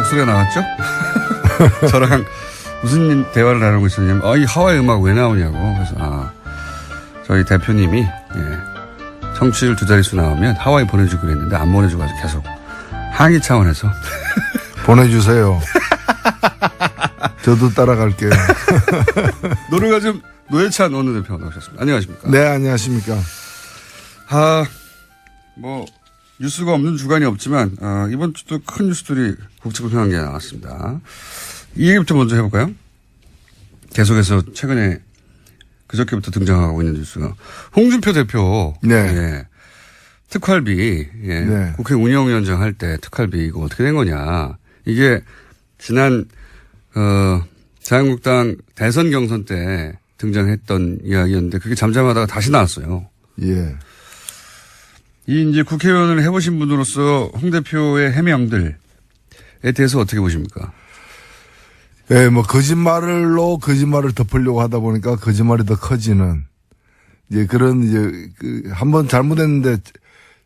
목소리가 나왔죠? 저랑 무슨 대화를 나누고 있었냐면, 이 하와이 음악 왜 나오냐고. 그래서, 저희 대표님이, 청취율 2자릿수 나오면 하와이 보내주기로 했는데 안 보내주고 아주 계속 항의 차원에서. 보내주세요. 저도 따라갈게요. 노래가 좀 노회찬 원내대표 나오셨습니다. 안녕하십니까? 네, 안녕하십니까? 뉴스가 없는 주간이 없지만, 이번 주도 큰 뉴스들이 국제공평한 게 나왔습니다. 이 얘기부터 먼저 해볼까요? 계속해서 최근에 그저께부터 등장하고 있는 뉴스가 홍준표 대표. 네. 예, 특활비. 예, 네. 국회 운영위원장 할 때 특활비 이거 어떻게 된 거냐. 이게 지난, 자유한국당 대선 경선 때 등장했던 이야기였는데 그게 잠잠하다가 다시 나왔어요. 예. 이제 국회의원을 해보신 분으로서 홍 대표의 해명들에 대해서 어떻게 보십니까? 예, 거짓말로 거짓말을 덮으려고 하다 보니까 거짓말이 더 커지는, 한번 잘못했는데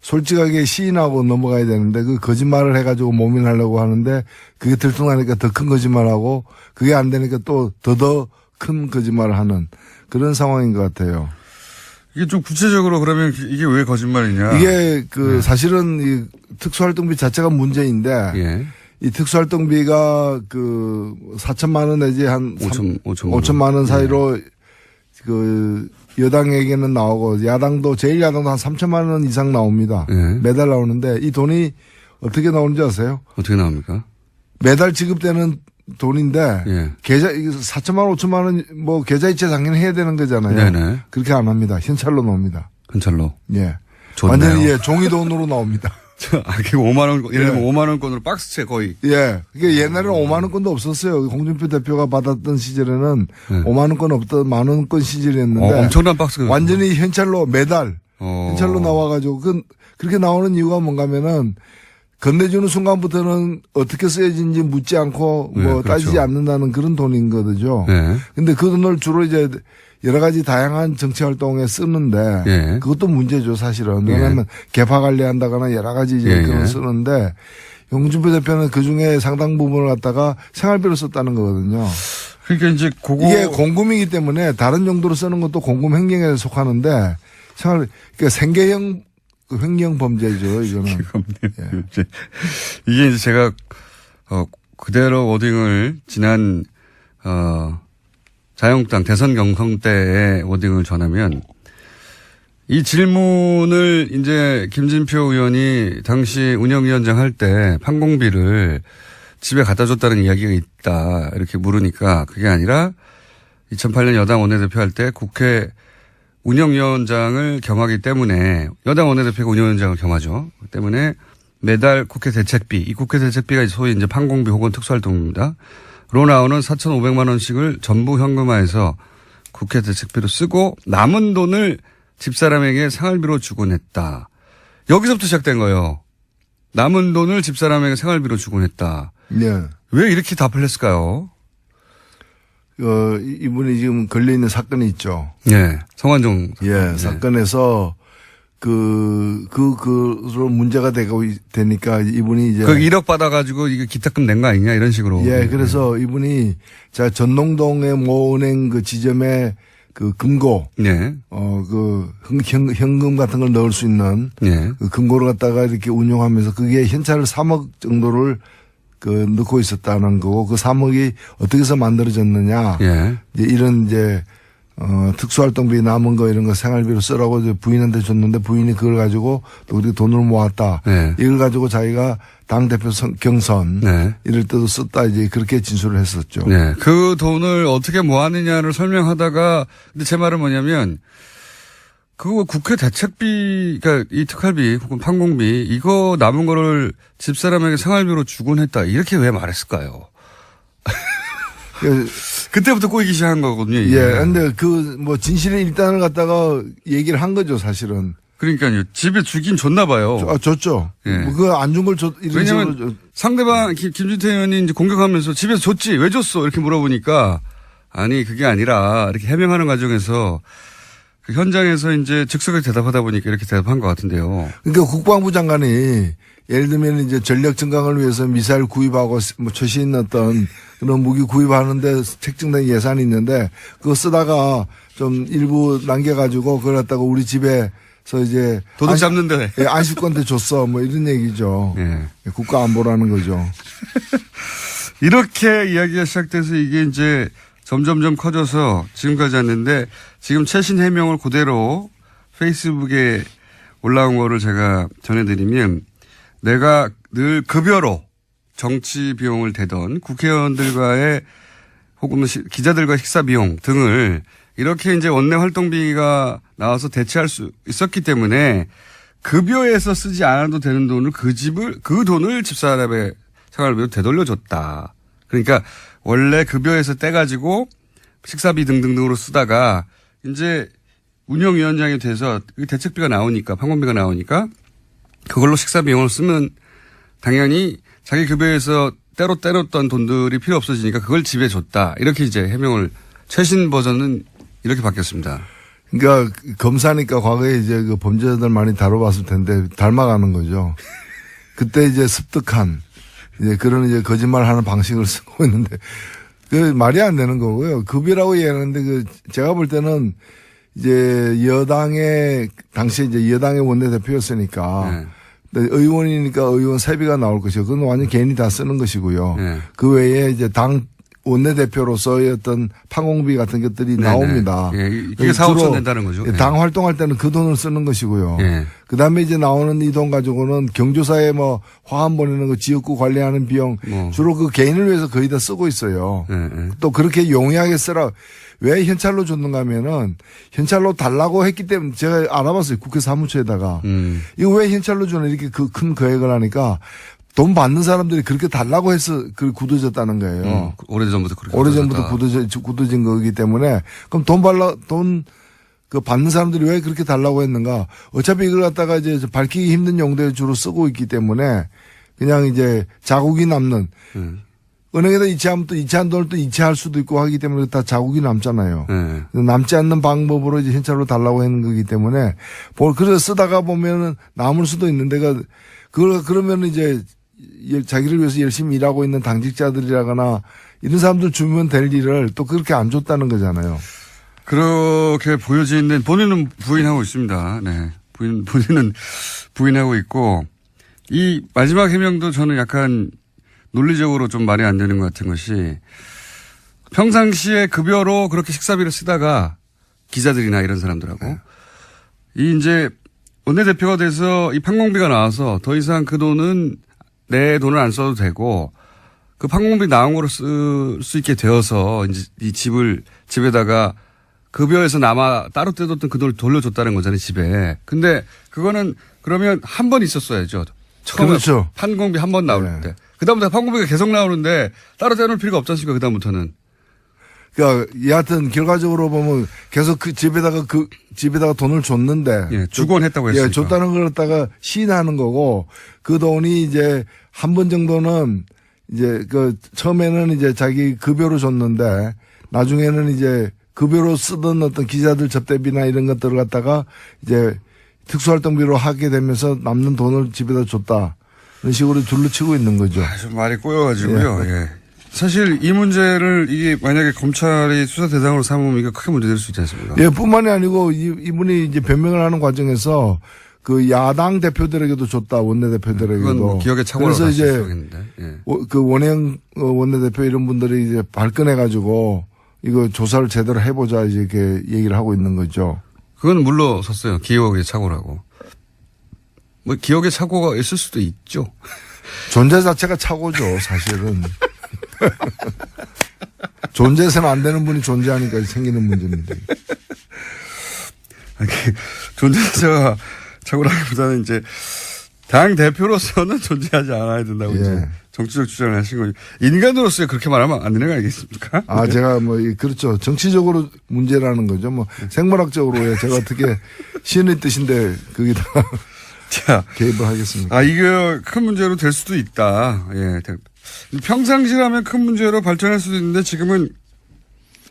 솔직하게 시인하고 넘어가야 되는데 그 거짓말을 해가지고 모면하려고 하는데 그게 들통나니까 더 큰 거짓말하고 그게 안 되니까 또 더 큰 거짓말을 하는 그런 상황인 것 같아요. 이게 좀 구체적으로 그러면 이게 왜 거짓말이냐? 이게 사실은 이 특수활동비 자체가 문제인데. 예. 이 특수활동비가 4천만 원 내지 한 5천만 원 사이로 여당에게는 나오고 야당도 제일 야당도 한 3천만 원 이상 나옵니다. 예. 매달 나오는데 이 돈이 어떻게 나오는지 아세요? 어떻게 나옵니까? 매달 지급되는 돈인데 예. 계좌 4천만 원 5천만 원 계좌이체 당연히 해야 되는 거잖아요. 네네. 그렇게 안 합니다. 현찰로 나옵니다. 현찰로. 예. 좋네요. 완전히 종이 돈으로 나옵니다. 그게 5만 원, 예를 들면 5만 원권으로 박스채 거의. 예. 그게 옛날에는 5만 원권도 없었어요. 홍준표 대표가 받았던 시절에는 5만 원권 없던 만 원권 시절이었는데. 엄청난 박스가. 완전히 현찰로 매달 현찰로 나와가지고 그렇게 나오는 이유가 뭔가면은 건네주는 순간부터는 어떻게 쓰여진지 묻지 않고 그렇죠. 따지지 않는다는 그런 돈인 거죠. 네. 근데 그 돈을 주로 이제 여러 가지 다양한 정치 활동에 쓰는데 예. 그것도 문제죠, 사실은. 왜냐하면 개파 관리한다거나 여러 가지 이제 그런 쓰는데 홍준표 대표는 그 중에 상당 부분을 갖다가 생활비로 썼다는 거거든요. 그러니까 이제 이게 공금이기 때문에 다른 용도로 쓰는 것도 공금 행령에 속하는데 그러니까 생계형 횡령 범죄죠, 이거는. 예. 이게 이제 제가 그대로 워딩을 지난 자유한국당 대선 경선 때의 워딩을 전하면 이 질문을 이제 김진표 의원이 당시 운영위원장 할 때 판공비를 집에 갖다 줬다는 이야기가 있다 이렇게 물으니까 그게 아니라 2008년 여당 원내대표 할 때 국회 운영위원장을 겸하기 때문에 여당 원내대표가 운영위원장을 겸하죠. 그 때문에 매달 국회 대책비, 이 국회 대책비가 소위 이제 판공비 혹은 특수활동입니다. 로 나오는 4,500만 원씩을 전부 현금화해서 국회 대책비로 쓰고 남은 돈을 집사람에게 생활비로 주곤 했다. 여기서부터 시작된 거예요. 남은 돈을 집사람에게 생활비로 주곤 했다. 네. 왜 이렇게 답을 했을까요? 이분이 지금 걸려있는 사건이 있죠. 예. 성완종. 예. 사건에서 그로 문제가 되니까 이분이 이제. 1억 받아가지고 이거 기탁금 낸 거 아니냐 이런 식으로. 예. 그래서 이분이 전농동의 모 은행 그 지점에 금고. 네. 현금 같은 걸 넣을 수 있는. 네. 그 금고를 갖다가 이렇게 운용하면서 그게 현찰을 3억 정도를 넣고 있었다는 거고 그 3억이 어떻게 해서 만들어졌느냐. 예. 이런 특수활동비 남은 거 이런 거 생활비로 쓰라고 이제 부인한테 줬는데 부인이 그걸 가지고 또 우리가 돈을 모았다. 네. 이걸 가지고 자기가 당대표 경선. 네. 이럴 때도 썼다 이제 그렇게 진술을 했었죠. 네. 그 돈을 어떻게 모았느냐를 설명하다가 근데 제 말은 뭐냐면 그거 국회 대책비, 그러니까 이 특활비 혹은 판공비 이거 남은 거를 집사람에게 생활비로 주곤 했다. 이렇게 왜 말했을까요? 그때부터 꼬이기 시작한 거거든요. 이게. 예. 근데 진실의 일단을 갖다가 얘기를 한 거죠, 사실은. 그러니까요. 집에 주긴 줬나 봐요. 줬죠. 예. 그거 안 준 걸 왜냐면 상대방 김준태 의원이 이제 공격하면서 집에서 줬지 왜 줬어 이렇게 물어보니까 아니 그게 아니라 이렇게 해명하는 과정에서 그 현장에서 이제 즉석에 대답하다 보니까 이렇게 대답한 것 같은데요. 그러니까 국방부 장관이 예를 들면 이제 전력 증강을 위해서 미사일 구입하고 뭐 최신 어떤 그런 무기 구입하는데 책정된 예산이 있는데 그거 쓰다가 좀 일부 남겨가지고 그걸 갖다가 우리 집에서 이제 도둑 잡는데 예, 안식권대 줬어 뭐 이런 얘기죠. 예. 국가 안보라는 거죠. 이렇게 이야기가 시작돼서 이게 이제 점점점 커져서 지금까지 왔는데 지금 최신 해명을 그대로 페이스북에 올라온 거를 제가 전해드리면 내가 늘 급여로 정치 비용을 대던 국회의원들과의 혹은 기자들과 식사 비용 등을 이렇게 이제 원내 활동비가 나와서 대체할 수 있었기 때문에 급여에서 쓰지 않아도 되는 돈을 그 돈을 집사람의 생활비로 되돌려줬다. 그러니까 원래 급여에서 떼가지고 식사비 등등으로 쓰다가 이제 운영위원장이 돼서 대책비가 나오니까 판공비가 나오니까 그걸로 식사 비용을 쓰면 당연히 자기 급여에서 때로 때렸던 돈들이 필요 없어지니까 그걸 집에 줬다. 이렇게 이제 해명을 최신 버전은 이렇게 바뀌었습니다. 그러니까 검사니까 과거에 이제 그 범죄자들 많이 다뤄봤을 텐데 닮아가는 거죠. 그때 이제 습득한 이제 그런 이제 거짓말하는 방식을 쓰고 있는데 그 말이 안 되는 거고요. 급이라고 얘기하는데 그 제가 볼 때는 이제 여당의 당시에 이제 여당의 원내대표였으니까 네. 의원이니까 의원 세비가 나올 것이고 그건 완전 개인이 다 쓰는 것이고요. 네. 그 외에 이제 당 원내대표로서의 어떤 판공비 같은 것들이 나옵니다. 예, 이게 4, 5천 된다는 거죠. 당 활동할 때는 그 돈을 쓰는 것이고요. 예. 그 다음에 이제 나오는 이 돈 가지고는 경조사에 뭐 화환 보내는 거 지역구 관리하는 비용 주로 그 개인을 위해서 거의 다 쓰고 있어요. 또 그렇게 용이하게 쓰라. 왜 현찰로 줬는가 하면은 현찰로 달라고 했기 때문에 제가 알아봤어요. 국회 사무처에다가. 이거 왜 현찰로 주는 이렇게 그 큰 거액을 하니까 돈 받는 사람들이 그렇게 달라고 해서 그 굳어졌다는 거예요. 오래전부터 그렇게. 오래전부터 굳어진 거기 때문에 그럼 그 받는 사람들이 왜 그렇게 달라고 했는가. 어차피 이걸 갖다가 이제 밝히기 힘든 용도에 주로 쓰고 있기 때문에 그냥 이제 자국이 남는 은행에다 이체하면 또 이체한 돈을 또 이체할 수도 있고 하기 때문에 다 자국이 남잖아요. 남지 않는 방법으로 이제 현찰로 달라고 하는 거기 때문에 그래서 쓰다가 보면은 남을 수도 있는데가 그러면 이제 자기를 위해서 열심히 일하고 있는 당직자들이라거나 이런 사람들 주면 될 일을 또 그렇게 안 줬다는 거잖아요. 그렇게 보여지는 본인은 부인하고 있습니다. 네. 본인은 부인하고 있고 이 마지막 해명도 저는 약간 논리적으로 좀 말이 안 되는 것 같은 것이 평상시에 급여로 그렇게 식사비를 쓰다가 기자들이나 이런 사람들하고 이 이제 원내대표가 돼서 이 판공비가 나와서 더 이상 그 돈은 내 돈을 안 써도 되고 그 판공비 나온 거로 쓸 수 있게 되어서 이제 이 집에다가 급여에서 따로 떼뒀던 그 돈을 돌려줬다는 거잖아요, 집에. 근데 그거는 그러면 한 번 있었어야죠. 처음에 그렇죠. 판공비 한 번 나올 때. 그다음부터 판공비가 계속 나오는데 따로 떼놓을 필요가 없지 않습니까, 그다음부터는. 그러니까 여하튼 결과적으로 보면 계속 그 집에다가 돈을 줬는데. 예, 주곤 했다고 했으니까. 예, 줬다는 걸 갖다가 시인하는 거고 그 돈이 이제 한 번 정도는 이제 그 처음에는 이제 자기 급여로 줬는데 나중에는 이제 급여로 쓰던 어떤 기자들 접대비나 이런 것들을 갖다가 이제 특수활동비로 하게 되면서 남는 돈을 집에다 줬다. 이런 식으로 둘러치고 있는 거죠. 좀 말이 꼬여가지고요. 예. 사실 이 문제를 이게 만약에 검찰이 수사 대상으로 삼으면 이게 크게 문제될 수 있지 않습니까? 예, 뿐만이 아니고 이분이 이제 변명을 하는 과정에서 그 야당 대표들에게도 줬다, 원내대표들에게도. 그건 뭐 기억의 착오라고 그래서 이제 예. 그 원행 원내대표 이런 분들이 이제 발끈해가지고 이거 조사를 제대로 해보자 이제 이렇게 얘기를 하고 있는 거죠. 그건 물러섰어요. 기억의 착오라고. 뭐 기억의 착오가 있을 수도 있죠. 존재 자체가 착오죠, 사실은. 존재해서는 안 되는 분이 존재하니까 생기는 문제입니다. 존재자가 착오라기보다는 이제 당 대표로서는 존재하지 않아야 된다고 이제 정치적 주장을 하신 거죠. 인간으로서 그렇게 말하면 안 되는 거 아니겠습니까? 아, 제가 뭐, 그렇죠. 정치적으로 문제라는 거죠. 뭐, 생물학적으로 제가 어떻게 시인의 뜻인데 거기다 자, 개입을 하겠습니까? 아, 이게 큰 문제로 될 수도 있다. 예. 평상시라면 큰 문제로 발전할 수도 있는데 지금은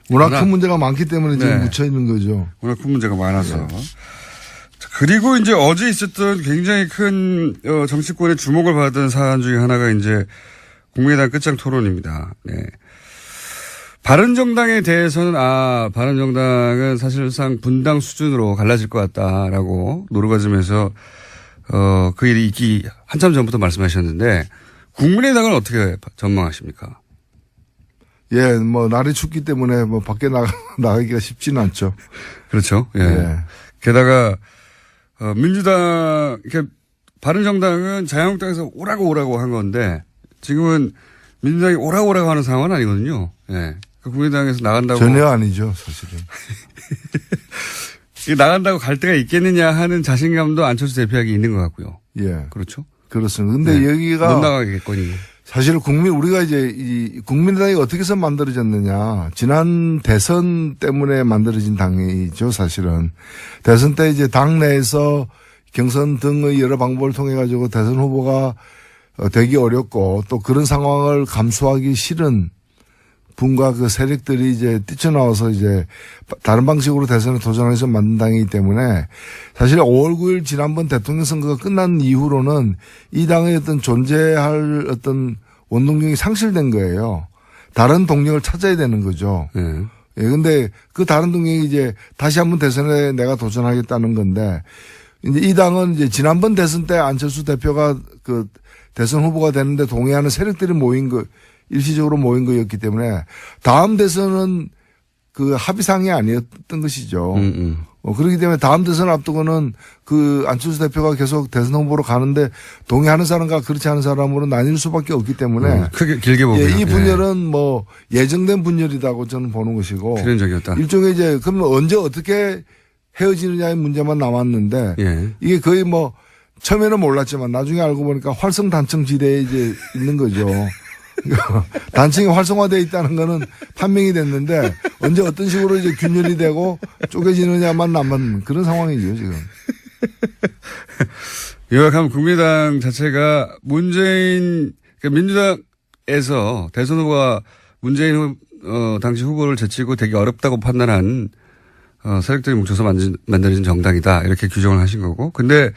워낙 큰 문제가 많기 때문에 지금 네. 묻혀 있는 거죠. 워낙 큰 문제가 많아서. 자, 그리고 이제 어제 있었던 굉장히 큰 정치권의 주목을 받은 사안 중에 하나가 이제 국민의당 끝장 토론입니다. 네. 바른정당에 대해서는 바른정당은 사실상 분당 수준으로 갈라질 것 같다라고 노르가즘에서 그 일이 있기 한참 전부터 말씀하셨는데 국민의당은 어떻게 전망하십니까? 예, 뭐 날이 춥기 때문에 뭐 밖에 나가기가 쉽지는 않죠. 그렇죠. 예. 예. 게다가 민주당 이렇게 바른정당은 자유한국당에서 오라고 한 건데 지금은 민주당이 오라고 하는 상황은 아니거든요. 예. 국민의당에서 나간다고 전혀 아니죠, 사실은. 나간다고 갈 데가 있겠느냐 하는 자신감도 안철수 대표에게 있는 것 같고요. 예. 그렇죠. 그렇습니다. 근데 네. 여기가 못 나가겠거니. 사실 우리가 이제 이 국민의당이 어떻게 해서 만들어졌느냐. 지난 대선 때문에 만들어진 당이죠, 사실은. 대선 때 이제 당 내에서 경선 등의 여러 방법을 통해 가지고 대선 후보가 되기 어렵고 또 그런 상황을 감수하기 싫은 분과 그 세력들이 이제 뛰쳐나와서 이제 다른 방식으로 대선에 도전해서 만든 당이기 때문에 사실 5월 9일 지난번 대통령 선거가 끝난 이후로는 이 당의 어떤 존재할 어떤 원동력이 상실된 거예요. 다른 동력을 찾아야 되는 거죠. 네. 예, 근데 그 다른 동력이 이제 다시 한번 대선에 내가 도전하겠다는 건데 이제 이 당은 이제 지난번 대선 때 안철수 대표가 그 대선 후보가 되는데 동의하는 세력들이 일시적으로 모인 거였기 때문에 다음 대선은 그 합의상이 아니었던 것이죠. 그렇기 때문에 다음 대선 앞두고는 그 안철수 대표가 계속 대선 후보로 가는데 동의하는 사람과 그렇지 않은 사람으로 나뉠 수밖에 없기 때문에 크게 길게 보면 이 분열은 뭐 예정된 분열이라고 저는 보는 것이고 필연적이었다. 일종의 이제 그러면 언제 어떻게 헤어지느냐의 문제만 남았는데 예. 이게 거의 뭐 처음에는 몰랐지만 나중에 알고 보니까 활성단층 지대에 이제 있는 거죠. 단층이 활성화되어 있다는 거는 판명이 됐는데 언제 어떤 식으로 이제 균열이 되고 쪼개지느냐만 남은 그런 상황이죠, 지금. 요약하면 국민의당 자체가 민주당에서 대선 후보가 문재인 당시 후보를 제치고 되게 어렵다고 판단한 세력들이 뭉쳐서 만들어진 정당이다. 이렇게 규정을 하신 거고. 근데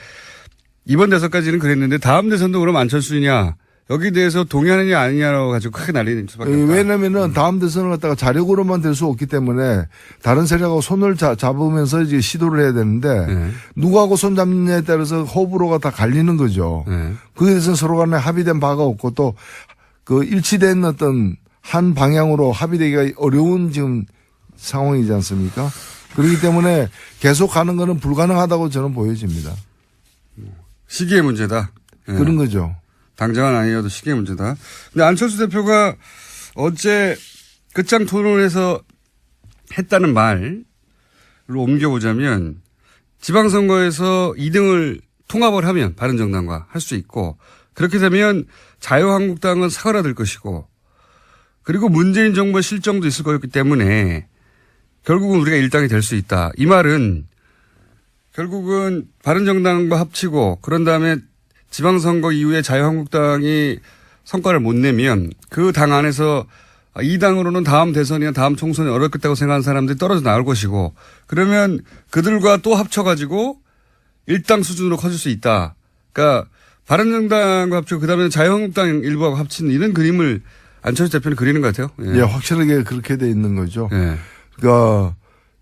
이번 대선까지는 그랬는데 다음 대선도 그럼 안철수냐 여기에 대해서 동의하느냐 아니냐라고 가지고 크게 난리는 수밖에 없다. 왜냐면은 다음 대선을 갖다가 자력으로만 될 수 없기 때문에 다른 세력하고 손을 잡으면서 이제 시도를 해야 되는데 네. 누구하고 손 잡느냐에 따라서 호불호가 다 갈리는 거죠. 네. 그에 대해서 서로 간에 합의된 바가 없고 또 그 일치된 어떤 한 방향으로 합의되기가 어려운 지금 상황이지 않습니까? 그렇기 때문에 계속 가는 거는 불가능하다고 저는 보여집니다. 시기의 문제다. 네. 그런 거죠. 당장은 아니어도 시기의 문제다. 근데 안철수 대표가 어제 끝장 토론에서 했다는 말로 옮겨보자면 지방선거에서 2등을 통합을 하면 바른정당과 할 수 있고 그렇게 되면 자유한국당은 사그라들 것이고 그리고 문재인 정부의 실정도 있을 거였기 때문에 결국은 우리가 일당이 될 수 있다. 이 말은 결국은 바른정당과 합치고 그런 다음에 지방선거 이후에 자유한국당이 성과를 못 내면 그 당 안에서 이 당으로는 다음 대선이나 다음 총선이 어렵겠다고 생각하는 사람들이 떨어져 나올 것이고 그러면 그들과 또 합쳐가지고 일당 수준으로 커질 수 있다. 그러니까 바른정당과 합치고 그다음에 자유한국당 일부하고 합치는 이런 그림을 안철수 대표는 그리는 것 같아요. 예, 확실하게 그렇게 돼 있는 거죠. 예. 그러니까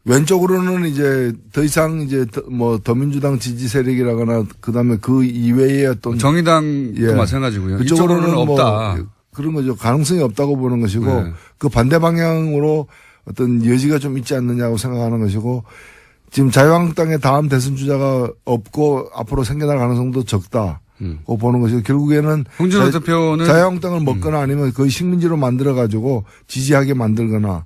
왼쪽으로는 이제 더 이상 이제 뭐 더민주당 지지 세력이라거나 그다음에 그 이외의 어떤 정의당도 마찬가지고요. 그쪽으로는 이쪽으로는 없다. 뭐 그런 거죠. 가능성이 없다고 보는 것이고 네. 그 반대 방향으로 어떤 여지가 좀 있지 않느냐고 생각하는 것이고 지금 자유한국당의 다음 대선 주자가 없고 앞으로 생겨날 가능성도 적다고 보는 것이고 결국에는 홍준표 대표는 자유한국당을 먹거나 아니면 거의 식민지로 만들어 가지고 지지하게 만들거나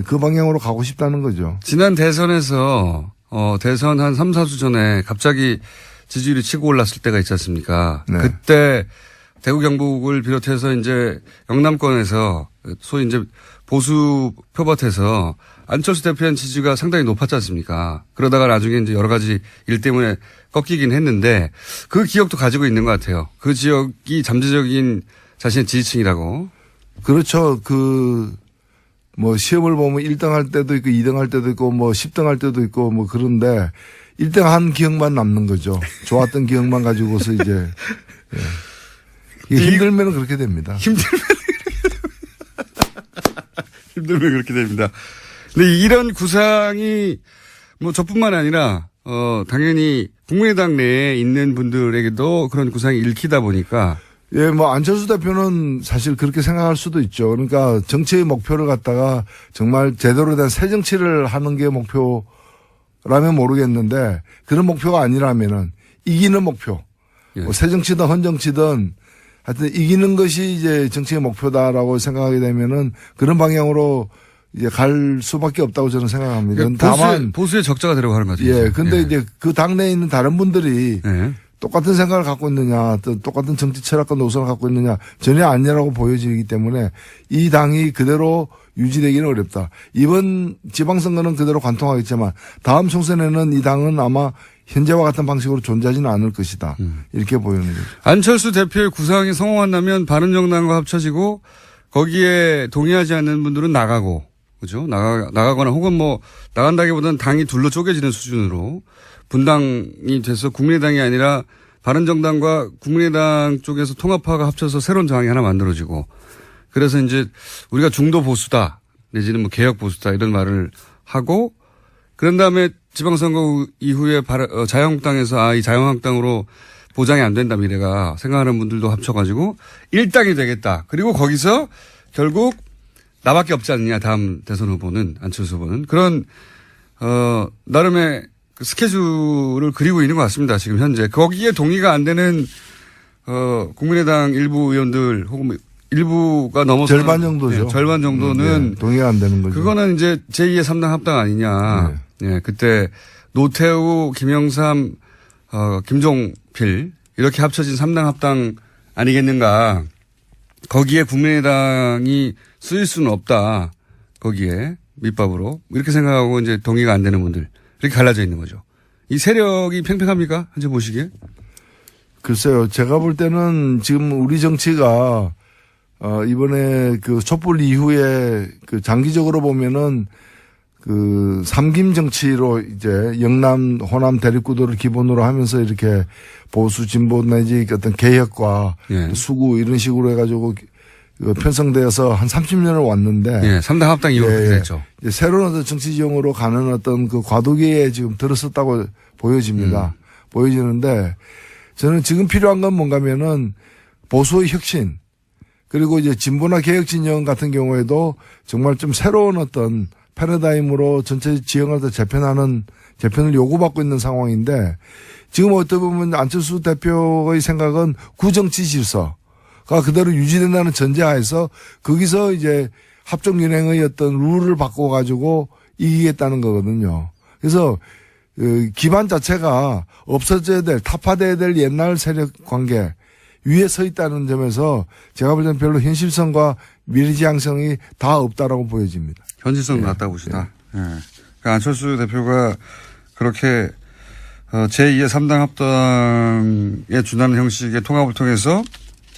그 방향으로 가고 싶다는 거죠. 지난 대선에서 대선 한 3, 4주 전에 갑자기 지지율이 치고 올랐을 때가 있지 않습니까? 네. 그때 대구 경북을 비롯해서 이제 영남권에서 소위 이제 보수 표밭에서 안철수 대표의 지지가 상당히 높았지 않습니까? 그러다가 나중에 이제 여러 가지 일 때문에 꺾이긴 했는데 그 기억도 가지고 있는 것 같아요. 그 지역이 잠재적인 자신의 지지층이라고. 그렇죠. 뭐 시험을 보면 1등 할 때도 있고 2등 할 때도 있고 뭐 10등 할 때도 있고 뭐 그런데 1등 한 기억만 남는 거죠. 좋았던 기억만 가지고서 이제 예. 힘들면 그렇게 됩니다. 힘들면 그렇게 됩니다. 근데 이런 구상이 뭐 저뿐만 아니라 당연히 국민의당 내에 있는 분들에게도 그런 구상이 읽히다 보니까 예, 뭐 안철수 대표는 사실 그렇게 생각할 수도 있죠. 그러니까 정치의 목표를 갖다가 정말 제대로 된 새 정치를 하는 게 목표라면 모르겠는데 그런 목표가 아니라면은 이기는 목표. 예. 뭐 새 정치든 헌 정치든 하여튼 이기는 것이 이제 정치의 목표다라고 생각하게 되면은 그런 방향으로 이제 갈 수밖에 없다고 저는 생각합니다. 그러니까 다만 보수의 적자가 들어가는 거죠. 예, 근데 이제 그 당내에 있는 다른 분들이 예. 똑같은 생각을 갖고 있느냐, 또 똑같은 정치 철학과 노선을 갖고 있느냐 전혀 아니라고 보여지기 때문에 이 당이 그대로 유지되기는 어렵다. 이번 지방선거는 그대로 관통하겠지만 다음 총선에는 이 당은 아마 현재와 같은 방식으로 존재하지는 않을 것이다. 이렇게 보이는 거죠. 안철수 대표의 구상이 성공한다면 바른정당과 합쳐지고 거기에 동의하지 않는 분들은 나가고, 그죠? 나가거나 혹은 뭐 나간다기보다는 당이 둘로 쪼개지는 수준으로 분당이 돼서 국민의당이 아니라 바른정당과 국민의당 쪽에서 통합화가 합쳐서 새로운 정당이 하나 만들어지고 그래서 이제 우리가 중도 보수다 내지는 뭐 개혁 보수다 이런 말을 하고 그런 다음에 지방선거 이후에 자유한국당에서 이 자유한국당으로 보장이 안 된다 미래가 생각하는 분들도 합쳐가지고 일당이 되겠다. 그리고 거기서 결국 나밖에 없지 않느냐 다음 대선 후보는 안철수 후보는 그런 나름의 그 스케줄을 그리고 있는 것 같습니다. 지금 현재 거기에 동의가 안 되는 국민의당 일부 의원들 혹은 일부가 넘어서 절반 정도죠. 네, 절반 정도는 동의가 안 되는 거죠. 그거는 이제 제2의 3당 합당 아니냐. 네. 그때 노태우, 김영삼, 김종필 이렇게 합쳐진 3당 합당 아니겠는가. 거기에 국민의당이 쓰일 수는 없다. 거기에 밑밥으로 이렇게 생각하고 이제 동의가 안 되는 분들 이렇게 갈라져 있는 거죠. 이 세력이 팽팽합니까? 현재 보시기에? 글쎄요. 제가 볼 때는 지금 우리 정치가 이번에 그 촛불 이후에 그 장기적으로 보면은 그 삼김 정치로 이제 영남 호남 대립구도를 기본으로 하면서 이렇게 보수 진보 내지 어떤 개혁과 예. 수구 이런 식으로 해가지고 편성되어서 한 30년을 왔는데. 예, 3당 합당 이후로 그렇게 됐죠. 이제 새로운 어떤 정치 지형으로 가는 어떤 그 과도기에 지금 들어섰다고 보여집니다. 보여지는데 저는 지금 필요한 건 뭔가면은 보수의 혁신 그리고 이제 진보나 개혁 진영 같은 경우에도 정말 좀 새로운 어떤 패러다임으로 전체 지형을 더 재편을 요구받고 있는 상황인데 지금 어떻게 보면 안철수 대표의 생각은 구정치 질서가 그대로 유지된다는 전제하에서 거기서 이제 합종연행의 어떤 룰을 바꿔가지고 이기겠다는 거거든요. 그래서 기반 자체가 없어져야 될 타파돼야 될 옛날 세력 관계 위에 서 있다는 점에서 제가 볼 때는 별로 현실성과 미래지향성이 다 없다라고 보여집니다. 현실성 낮다고 보시다. 예. 그러니까 안철수 대표가 그렇게 제2의 3당 합당에 준하는 형식의 통합을 통해서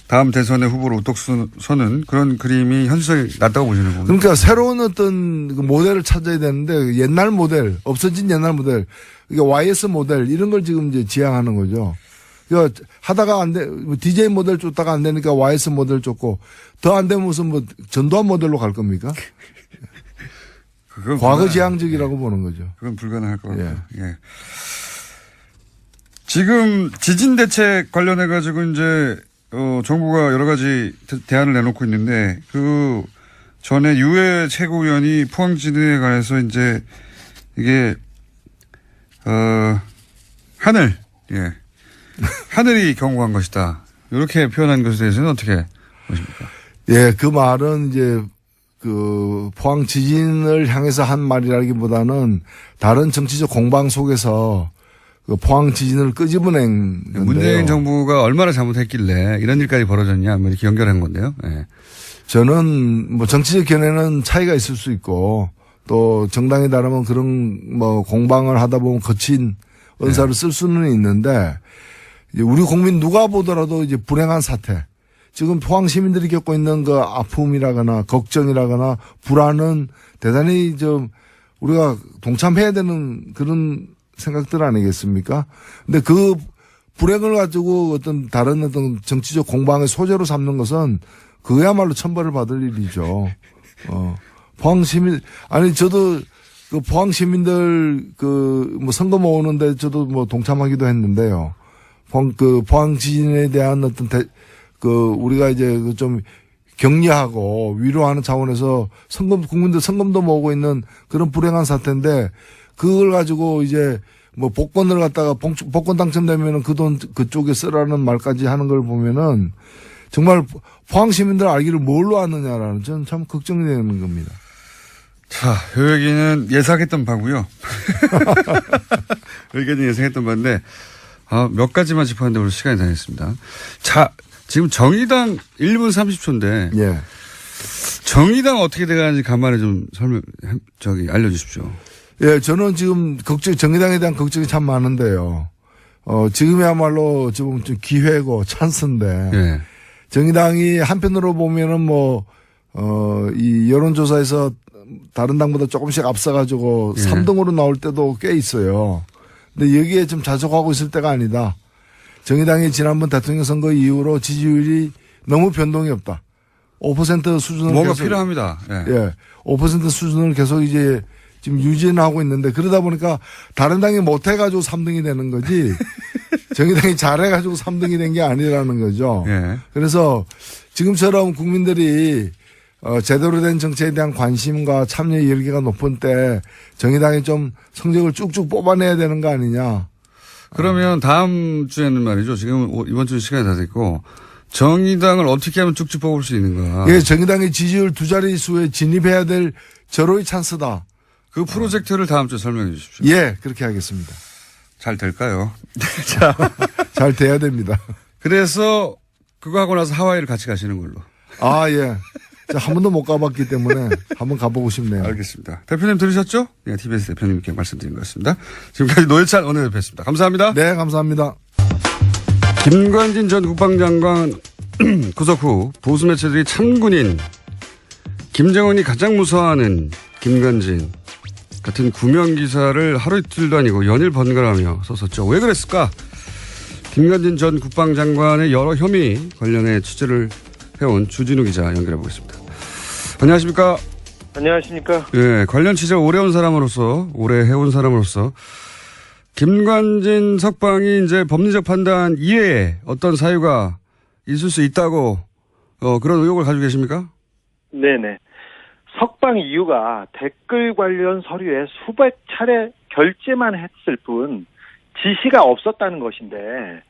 다음 대선의 후보로 우뚝 서는 그런 그림이 현실성이 낮다고 보시는 겁니다. 그러니까 새로운 어떤 모델을 찾아야 되는데 옛날 모델, 없어진 옛날 모델, 그러니까 YS 모델 이런 걸 지금 이제 지향하는 거죠. 그러니까 하다가 안 돼, DJ 모델 쫓다가 안 되니까 YS 모델 쫓고 더 안 되면 무슨 뭐 전두환 모델로 갈 겁니까? 과거 지향적이라고 보는 거죠. 그건 불가능할 것 같아요. 예. 지금 지진 대책 관련해 가지고 이제 정부가 여러 가지 대안을 내놓고 있는데 그 전에 유해 최고위원이 포항 지진에 관해서 이제 이게 하늘 하늘이 경고한 것이다. 이렇게 표현한 것에 대해서는 어떻게 보십니까? 예, 그 말은 이제 그 포항 지진을 향해서 한 말이라기보다는 다른 정치적 공방 속에서 그 포항 지진을 끄집어낸 건데요. 문재인 정부가 얼마나 잘못했길래 이런 일까지 벌어졌냐, 뭐 이렇게 연결한 건데요. 예. 저는 뭐 정치적 견해는 차이가 있을 수 있고 또 정당에 따르면 그런 뭐 공방을 하다 보면 거친 언사를 쓸 수는 있는데 우리 국민 누가 보더라도 이제 불행한 사태. 지금 포항 시민들이 겪고 있는 그 아픔이라거나 걱정이라거나 불안은 대단히 좀 우리가 동참해야 되는 그런 생각들 아니겠습니까? 근데 그 불행을 가지고 어떤 다른 어떤 정치적 공방의 소재로 삼는 것은 그야말로 천벌을 받을 일이죠. 포항 시민, 아니, 저도 그 포항 시민들 그 뭐 선거 모으는데 저도 뭐 동참하기도 했는데요. 포항 지진에 대한 어떤 우리가 이제 좀 격려하고 위로하는 차원에서 국민들 성금도 모으고 있는 그런 불행한 사태인데 그걸 가지고 이제 뭐 복권을 갖다가 복권 당첨되면은 그 돈 그쪽에 쓰라는 말까지 하는 걸 보면은 정말 포항 시민들 알기를 뭘로 아느냐라는 저는 참 걱정이 되는 겁니다. 자, 요 얘기는 예상했던 바고요. 의견이 예상했던 바인데 몇 가지만 짚었는데 오늘 시간이 다 됐습니다. 자, 지금 정의당 1분 30초인데 예. 정의당 어떻게 돼가는지 간만에 좀 알려주십시오. 예, 저는 지금 정의당에 대한 걱정이 참 많은데요. 지금이야말로 지금 좀 기회고 찬스인데. 예. 정의당이 한편으로 보면은 이 여론조사에서 다른 당보다 조금씩 앞서가지고 예. 3등으로 나올 때도 꽤 있어요. 근데 여기에 좀 자족하고 있을 때가 아니다. 정의당이 지난번 대통령 선거 이후로 지지율이 너무 변동이 없다. 5% 수준을 뭔가 계속, 필요합니다. 예. 5% 수준을 계속 이제 지금 유지는 하고 있는데 그러다 보니까 다른 당이 못해가지고 3등이 되는 거지 정의당이 잘해가지고 3등이 된 게 아니라는 거죠. 예. 그래서 지금처럼 국민들이 제대로 된 정치에 대한 관심과 참여 열기가 높은 때 정의당이 좀 성적을 쭉쭉 뽑아내야 되는 거 아니냐. 그러면 다음 주에는 말이죠. 지금 이번 주 시간이 다 됐고 정의당을 어떻게 하면 쭉쭉 뽑을 수 있는가. 예, 정의당이 지지율 2자릿수에 진입해야 될 절호의 찬스다. 그 프로젝트를 다음 주에 설명해 주십시오. 예, 그렇게 하겠습니다. 잘 될까요? 자, 잘 돼야 됩니다. 그래서 그거 하고 나서 하와이를 같이 가시는 걸로. 아, 예. 한 번도 못 가봤기 때문에 한번 가보고 싶네요. 알겠습니다. 대표님 들으셨죠? 네, TBS 대표님께 말씀드린 것 같습니다. 지금까지 노회찬 원내대표였습니다. 감사합니다. 네, 감사합니다. 김관진 전 국방장관 구속 후 보수 매체들이 참군인 김정은이 가장 무서워하는 김관진 같은 구명 기사를 하루 이틀도 아니고 연일 번갈아가며 썼었죠. 왜 그랬을까? 김관진 전 국방장관의 여러 혐의 관련해 취재를 해온 주진우 기자 연결해 보겠습니다. 안녕하십니까? 안녕하십니까? 예, 관련 취재 오래 해온 사람으로서 김관진 석방이 이제 법리적 판단 이외에 어떤 사유가 있을 수 있다고 그런 의혹을 가지고 계십니까? 네네. 석방 이유가 댓글 관련 서류에 수백 차례 결제만 했을 뿐 지시가 없었다는 것인데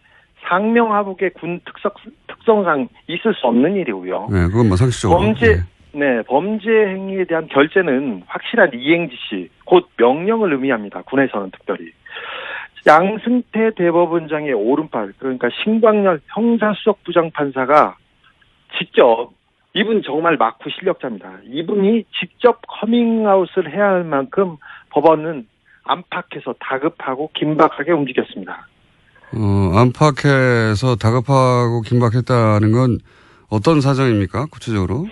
상명하복의 군 특성상 있을 수 없는 일이고요. 네, 그건 뭐 상식적으로. 범죄 행위에 대한 결제는 확실한 이행 지시, 곧 명령을 의미합니다. 군에서는 특별히. 양승태 대법원장의 오른팔, 그러니까 신광열 형사수석부장판사가 직접, 이분 정말 막후 실력자입니다. 이분이 직접 커밍아웃을 해야 할 만큼 법원은 안팎에서 다급하고 긴박하게 움직였습니다. 안팎에서 다급하고 긴박했다는 건 어떤 사정입니까? 구체적으로?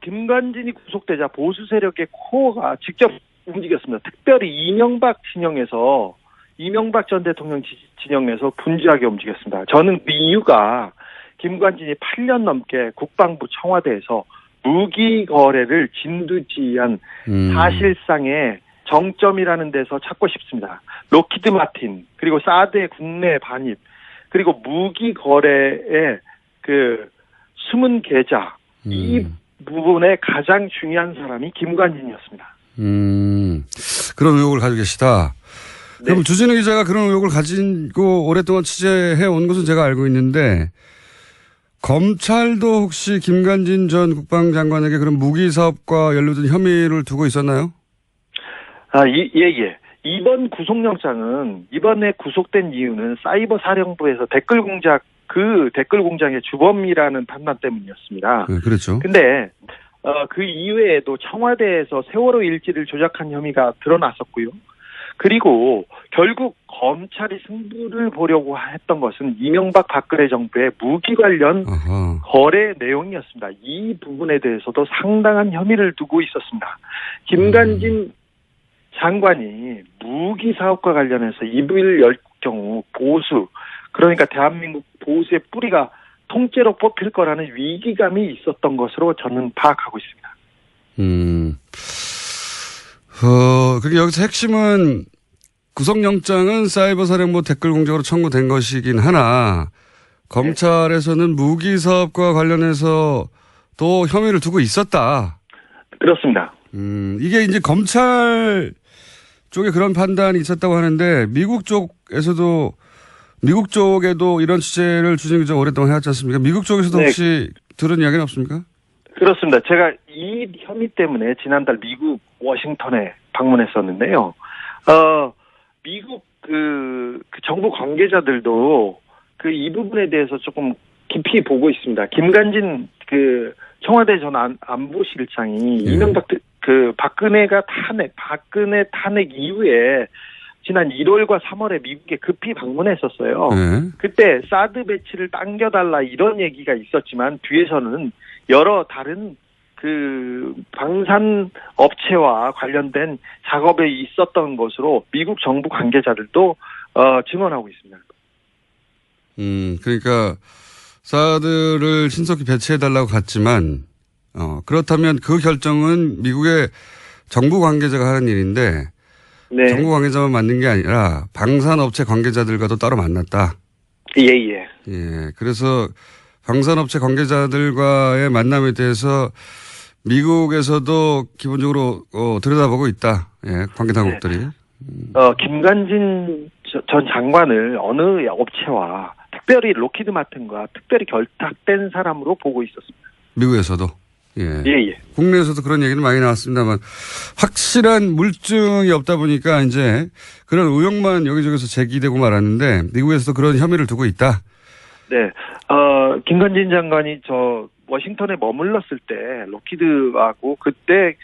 김관진이 구속되자 보수 세력의 코어가 직접 움직였습니다. 특별히 이명박 진영에서, 이명박 전 대통령 진영에서 분주하게 움직였습니다. 저는 그 이유가 김관진이 8년 넘게 국방부 청와대에서 무기 거래를 진두지휘한 사실상의 정점이라는 데서 찾고 싶습니다. 로키드 마틴, 그리고 사드의 국내 반입, 그리고 무기 거래의 그 숨은 계좌, 이 부분에 가장 중요한 사람이 김관진이었습니다. 그런 의혹을 가지고 계시다. 네. 그럼 주진우 기자가 그런 의혹을 가지고 오랫동안 취재해 온 것은 제가 알고 있는데 검찰도 혹시 김관진 전 국방장관에게 그런 무기 사업과 연루된 혐의를 두고 있었나요? 예. 이번 구속영장은 이번에 구속된 이유는 사이버 사령부에서 댓글 공장의 주범이라는 판단 때문이었습니다. 네, 그렇죠. 근데 그 이외에도 청와대에서 세월호 일지를 조작한 혐의가 드러났었고요. 그리고 결국 검찰이 승부를 보려고 했던 것은 이명박 박근혜 정부의 무기 관련 어허. 거래 내용이었습니다. 이 부분에 대해서도 상당한 혐의를 두고 있었습니다. 김관진 장관이 무기 사업과 관련해서 입을 열 경우 보수, 그러니까 대한민국 보수의 뿌리가 통째로 뽑힐 거라는 위기감이 있었던 것으로 저는 파악하고 있습니다. 그게 여기서 핵심은 구속영장은 사이버사령부 댓글 공작으로 청구된 것이긴 하나 검찰에서는 무기 사업과 관련해서 또 혐의를 두고 있었다. 그렇습니다. 이게 이제 검찰 쪽에 그런 판단이 있었다고 하는데 미국 쪽에도 이런 취재를 주진 기자 오랫동안 해왔지 않습니까? 미국 쪽에서도 네. 혹시 들은 이야기는 없습니까? 그렇습니다. 제가 이 혐의 때문에 지난달 미국 워싱턴에 방문했었는데요. 미국 그 정부 관계자들도 이 부분에 대해서 조금 깊이 보고 있습니다. 김관진 청와대 전 안보실장이 이명박 박근혜 탄핵 이후에 지난 1월과 3월에 미국에 급히 방문했었어요. 네. 그때 사드 배치를 당겨달라 이런 얘기가 있었지만 뒤에서는 여러 다른 방산 업체와 관련된 작업에 있었던 것으로 미국 정부 관계자들도 증언하고 있습니다. 그러니까 사드를 신속히 배치해달라고 갔지만 그렇다면 그 결정은 미국의 정부 관계자가 하는 일인데 네. 정부 관계자만 만난 게 아니라 방산업체 관계자들과도 따로 만났다. 예. 예. 그래서 방산업체 관계자들과의 만남에 대해서 미국에서도 기본적으로 들여다보고 있다. 예. 관계당국들이. 네. 김관진 전 장관을 어느 업체와 특별히 로키드 마틴과 특별히 결탁된 사람으로 보고 있었습니다. 미국에서도. 예. 예. 국내에서도 그런 얘기는 많이 나왔습니다만 확실한 물증이 없다 보니까 이제 그런 의혹만 여기저기서 제기되고 말았는데 미국에서도 그런 혐의를 두고 있다. 네. 김관진 장관이 워싱턴에 머물렀을 때 로키드하고 그때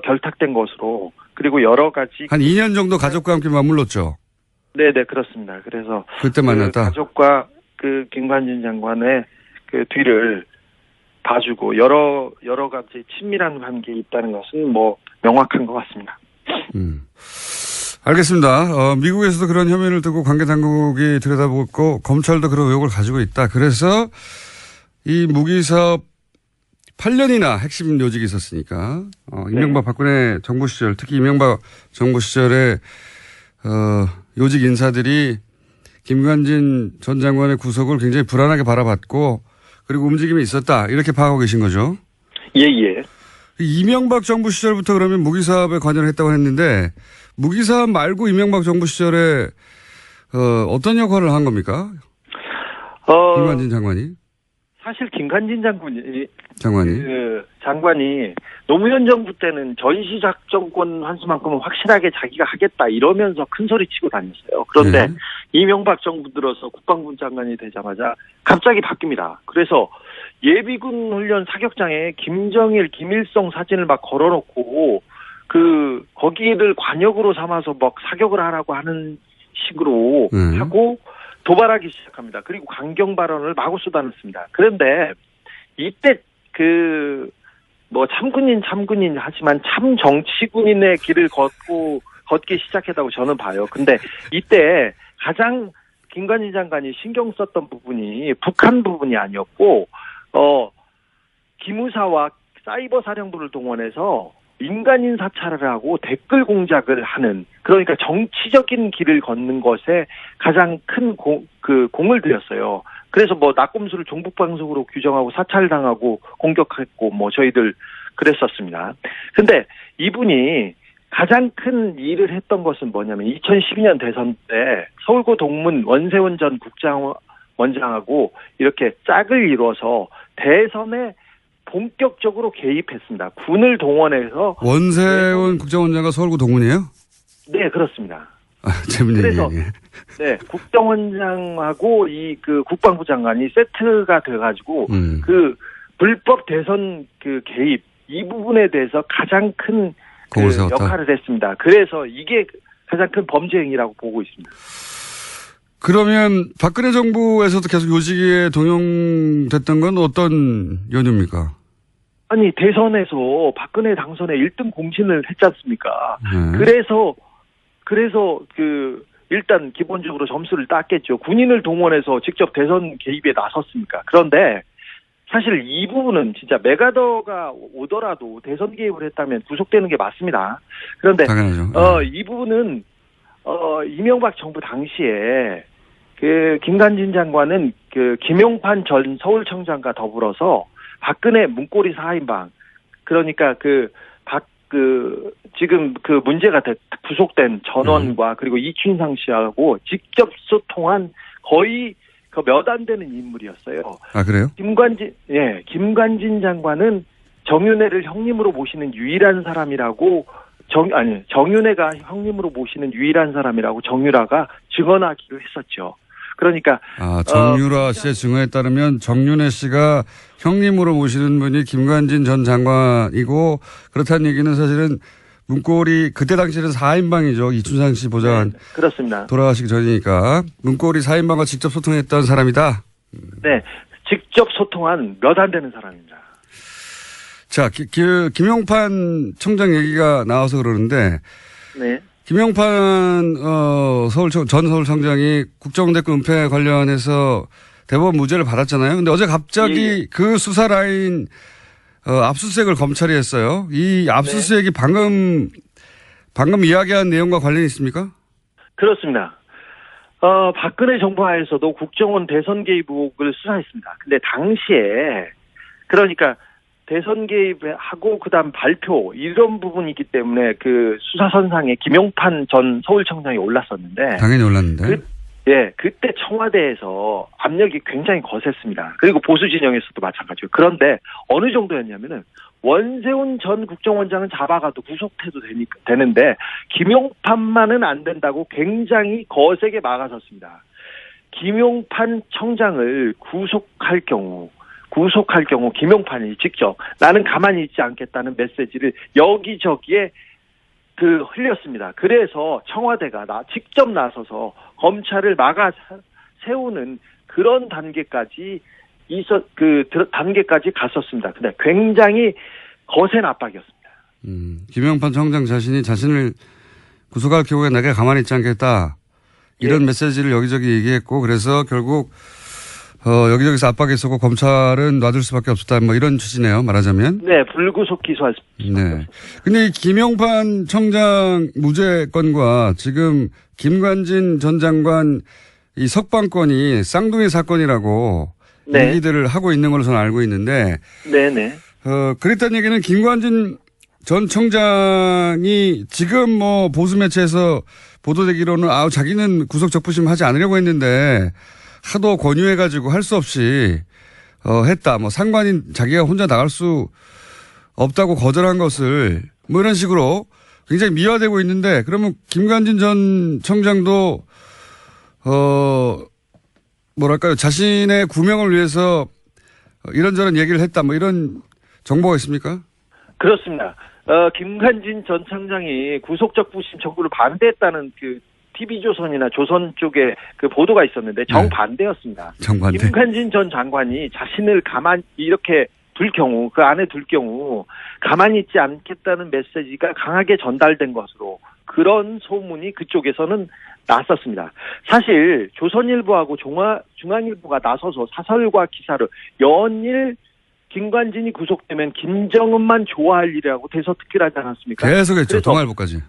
결탁된 것으로 그리고 여러 가지 한 2년 정도 가족과 함께 머물렀죠. 네, 그렇습니다. 그래서 그때 만났다. 가족과 김관진 장관의 뒤를 봐주고 여러 가지 친밀한 관계에 있다는 것은 명확한 것 같습니다. 알겠습니다. 미국에서도 그런 혐의를 두고 관계당국이 들여다보고 검찰도 그런 의혹을 가지고 있다. 그래서 이 무기사업 8년이나 핵심 요직이 있었으니까 이명박 박근혜 정부 시절 특히 이명박 정부 시절에 요직 인사들이 김관진 전 장관의 구속을 굉장히 불안하게 바라봤고 그리고 움직임이 있었다. 이렇게 파악하고 계신 거죠? 예. 이명박 정부 시절부터 그러면 무기사업에 관여를 했다고 했는데 무기사업 말고 이명박 정부 시절에 어떤 역할을 한 겁니까? 김관진 장관이? 사실 김관진 장관이 노무현 정부 때는 전시작전권 환수만큼은 확실하게 자기가 하겠다 이러면서 큰 소리 치고 다녔어요. 그런데 네. 이명박 정부 들어서 국방부 장관이 되자마자 갑자기 바뀝니다. 그래서 예비군 훈련 사격장에 김정일, 김일성 사진을 막 걸어놓고 거기를 관역으로 삼아서 막 사격을 하라고 하는 식으로 하고 도발하기 시작합니다. 그리고 강경 발언을 마구 쏟아냈습니다. 그런데 이때 참군인 하지만 참 정치군인의 길을 걷기 시작했다고 저는 봐요. 근데 이때 가장 김관진 장관이 신경 썼던 부분이 북한 부분이 아니었고 기무사와 사이버 사령부를 동원해서 민간인 사찰을 하고 댓글 공작을 하는 그러니까 정치적인 길을 걷는 것에 가장 큰 공을 들였어요. 그래서 낙곰수를 종북방송으로 규정하고 사찰당하고 공격했고 저희들 그랬었습니다. 근데 이분이 가장 큰 일을 했던 것은 뭐냐면 2012년 대선 때 서울고 동문 원세훈 전 국정원장하고 이렇게 짝을 이뤄서 대선에 본격적으로 개입했습니다. 군을 동원해서 원세훈 국정원장과 서울고 동문이에요? 네, 그렇습니다. 재밌는 그래서 얘기네. 네, 국정원장하고 국방부 장관이 세트가 돼가지고 불법 대선 개입 이 부분에 대해서 가장 큰 공을 세웠다. 역할을 했습니다. 그래서 이게 가장 큰 범죄 행위라고 보고 있습니다. 그러면 박근혜 정부에서도 계속 요직에 동용됐던 건 어떤 연유입니까? 아니 대선에서 박근혜 당선에 1등 공신을 했지 않습니까? 네. 그래서 일단 기본적으로 점수를 땄겠죠. 군인을 동원해서 직접 대선 개입에 나섰습니까? 그런데 사실 이 부분은 진짜 메가더가 오더라도 대선 개입을 했다면 구속되는 게 맞습니다. 그런데 당연하죠. 이 부분은 이명박 정부 당시에 김관진 장관은 김용판 전 서울청장과 더불어서 박근혜 문고리 4인방 그러니까 지금 문제가 구속된 전원과 그리고 이춘상 씨하고 직접 소통한 거의 몇 안 되는 인물이었어요. 아, 그래요? 김관진 장관은 정윤회를 형님으로 모시는 유일한 사람이라고 정윤회가 형님으로 모시는 유일한 사람이라고 정유라가 증언하기로 했었죠. 그러니까 정유라 씨의 증언에 따르면 정윤회 씨가 형님으로 모시는 분이 김관진 전 장관이고 그렇다는 얘기는 사실은 문고리 그때 당시에는 4인방이죠. 이춘상 씨 보좌관. 네, 그렇습니다. 돌아가시기 전이니까 문고리 4인방과 직접 소통했던 사람이다. 네. 직접 소통한 몇 안 되는 사람입니다. 자, 김용판 청장 얘기가 나와서 그러는데 네. 김용판 전 서울청장이 국정원대권 은폐 관련해서 대법원 무죄를 받았잖아요. 근데 어제 갑자기 그 수사 라인 압수수색을 검찰이 했어요. 이 압수수색이 방금 이야기한 내용과 관련이 있습니까? 그렇습니다. 박근혜 정부 하에서도 국정원 대선 개입 의혹을 수사했습니다. 근데 당시에 그러니까 대선 개입하고 그다음 발표 이런 부분이기 때문에 수사선상에 김용판 전 서울청장이 올랐었는데 당연히 올랐는데. 그때 청와대에서 압력이 굉장히 거셌습니다. 그리고 보수 진영에서도 마찬가지고. 그런데 어느 정도였냐면은 원세훈 전 국정원장은 잡아가도 구속해도 되는데 김용판만은 안 된다고 굉장히 거세게 막아섰습니다. 김용판 청장을 구속할 경우 김용판이 직접 나는 가만히 있지 않겠다는 메시지를 여기저기에 흘렸습니다. 그래서 청와대가 직접 나서서 검찰을 막아 세우는 그런 단계까지 단계까지 갔었습니다. 근데 굉장히 거센 압박이었습니다. 김용판 청장 자신을 구속할 경우에 내가 가만히 있지 않겠다. 이런 메시지를 여기저기 얘기했고 그래서 결국 여기저기서 압박했었고 검찰은 놔둘 수밖에 없었다. 뭐 이런 취지네요. 말하자면. 네. 불구속 기소할 수밖에 네. 근데 이 김용판 청장 무죄 건과 지금 김관진 전 장관 이 석방건이 쌍둥이 사건이라고 얘기들을 하고 있는 걸로 저는 알고 있는데. 네네. 그랬다는 얘기는 김관진 전 청장이 지금 보수 매체에서 보도되기로는 자기는 구속 적부심 하지 않으려고 했는데 하도 권유해가지고 할 수 없이 했다. 상관인 자기가 혼자 나갈 수 없다고 거절한 것을 이런 식으로 굉장히 미화되고 있는데 그러면 김관진 전 청장도 자신의 구명을 위해서 이런저런 얘기를 했다. 이런 정보가 있습니까? 그렇습니다. 김관진 전 청장이 구속적부심 청구를 반대했다는 TV조선이나 조선 쪽에 보도가 있었는데 정반대였습니다. 정반대. 김관진 전 장관이 자신을 가만히 이렇게 안에 둘 경우 가만히 있지 않겠다는 메시지가 강하게 전달된 것으로 그런 소문이 그쪽에서는 났었습니다. 사실 조선일보하고 중앙일보가 나서서 사설과 기사를 연일 김관진이 구속되면 김정은만 좋아할 일이라고 대서특필 하지 않았습니까? 계속했죠. 동아일보까지.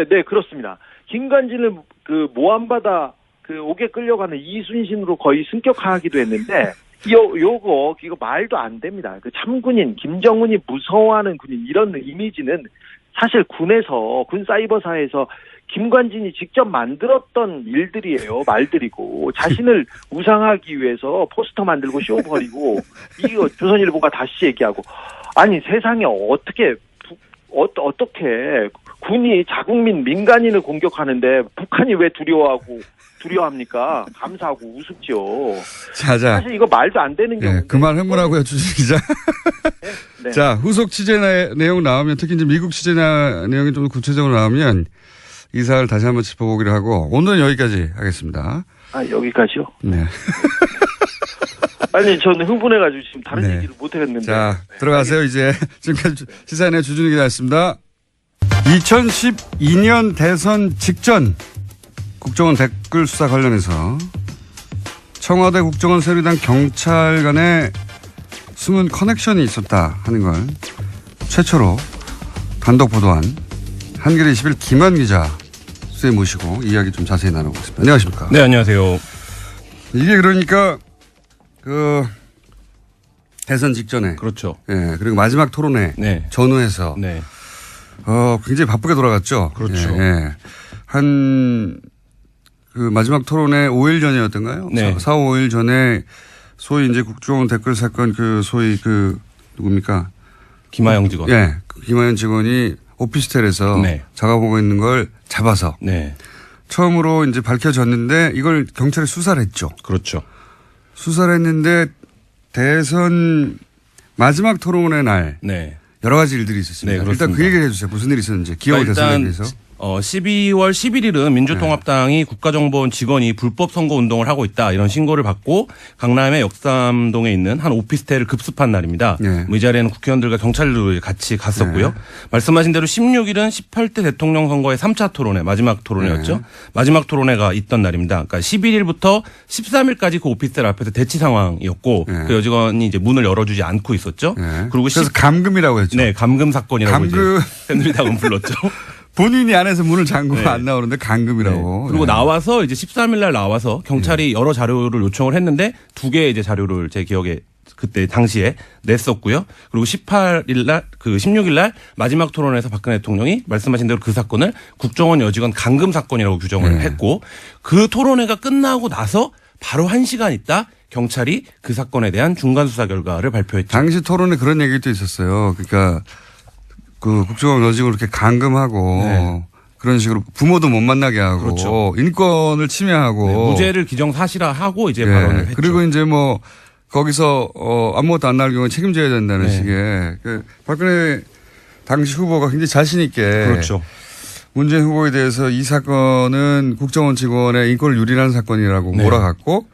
네, 그렇습니다. 김관진을 모함받아 옥에 끌려가는 이순신으로 거의 승격하기도 했는데 이거 말도 안 됩니다. 참군인 김정은이 무서워하는 군인 이런 이미지는 사실 군 사이버사에서 김관진이 직접 만들었던 일들이에요. 말들이고 자신을 우상하기 위해서 포스터 만들고 쇼 벌이고 이거 조선일보가 다시 얘기하고 아니 세상에 어떻게 군이 자국민 민간인을 공격하는데 북한이 왜 두려워합니까? 감사하고 우습죠. 자. 사실 이거 말도 안 되는 경우인데. 그만 흥분하고요, 주진 기자. 네. 자, 후속 취재 내용 나오면 특히 이제 미국 취재 내용이 좀 구체적으로 나오면 이 사안을 다시 한번 짚어보기로 하고 오늘은 여기까지 하겠습니다. 여기까지요? 네. 아니, 저는 흥분해가지고 지금 다른 네. 얘기를 못 하겠는데. 자, 들어가세요, 이제. 지금까지 시사인의 주준희 기자였습니다. 2012년 대선 직전 국정원 댓글 수사 관련해서 청와대 국정원 새누리당 경찰 간에 숨은 커넥션이 있었다 하는 걸 최초로 단독 보도한 한겨레 21 김한 기자 수에 모시고 이야기 좀 자세히 나눠보겠습니다. 안녕하십니까? 네, 안녕하세요. 이게 그러니까 대선 직전에 그렇죠. 예, 그리고 마지막 토론회 네. 전후해서 네. 굉장히 바쁘게 돌아갔죠. 그렇죠. 예, 예. 그 마지막 토론회 5일 전이었던가요? 네. 4, 5일 전에 소위 이제 국정원 댓글 사건 소위 누굽니까? 김하영 직원. 예. 김하연 직원이 오피스텔에서 네. 작업하고 있는 걸 잡아서 네. 처음으로 이제 밝혀졌는데 이걸 경찰이 수사를 했죠. 그렇죠. 수사를 수사를 했는데 대선 마지막 토론회 날 네. 여러 가지 일들이 있었습니다. 네, 일단 그 그렇습니다. 얘기를 해주세요. 무슨 일이 있었는지. 기억을 대선에 대해서. 12월 11일은 민주통합당이 국가정보원 직원이 불법 선거 운동을 하고 있다 이런 신고를 받고 강남의 역삼동에 있는 한 오피스텔을 급습한 날입니다. 네. 이 자리에는 국회의원들과 경찰도 같이 갔었고요. 네. 말씀하신 대로 16일은 18대 대통령 선거의 3차 토론회 마지막 토론회였죠. 네. 마지막 토론회가 있던 날입니다. 그러니까 11일부터 13일까지 그 오피스텔 앞에서 대치 상황이었고 네. 그 여직원이 이제 문을 열어주지 않고 있었죠. 네. 그리고 그래서 감금이라고 했죠. 네, 감금 사건이라고 감금. 이제 새누리당은 불렀죠. 본인이 안에서 문을 잠그고 네. 안 나오는데 감금이라고. 그리고 네. 나와서 이제 13일 날 나와서 경찰이 여러 자료를 요청을 했는데 두 개의 이제 자료를 제 기억에 그때 당시에 냈었고요. 그리고 18일 날 16일 날 마지막 토론에서 박근혜 대통령이 말씀하신 대로 그 사건을 국정원 여직원 감금 사건이라고 규정을 네. 했고 그 토론회가 끝나고 나서 바로 1시간 있다 경찰이 그 사건에 대한 중간 수사 결과를 발표했죠. 당시 토론에 그런 얘기도 있었어요. 그러니까 그 국정원 여직원을 이렇게 감금하고 네. 그런 식으로 부모도 못 만나게 하고 그렇죠. 인권을 침해하고 네, 무죄를 기정사실화하고 이제 예. 발언을 했죠. 그리고 이제 뭐 거기서 아무것도 안 나올 경우에 책임져야 된다는 네. 식의 박근혜 당시 후보가 굉장히 자신 있게 그렇죠. 문재인 후보에 대해서 이 사건은 국정원 직원의 인권을 유린하는 사건이라고 네. 몰아갔고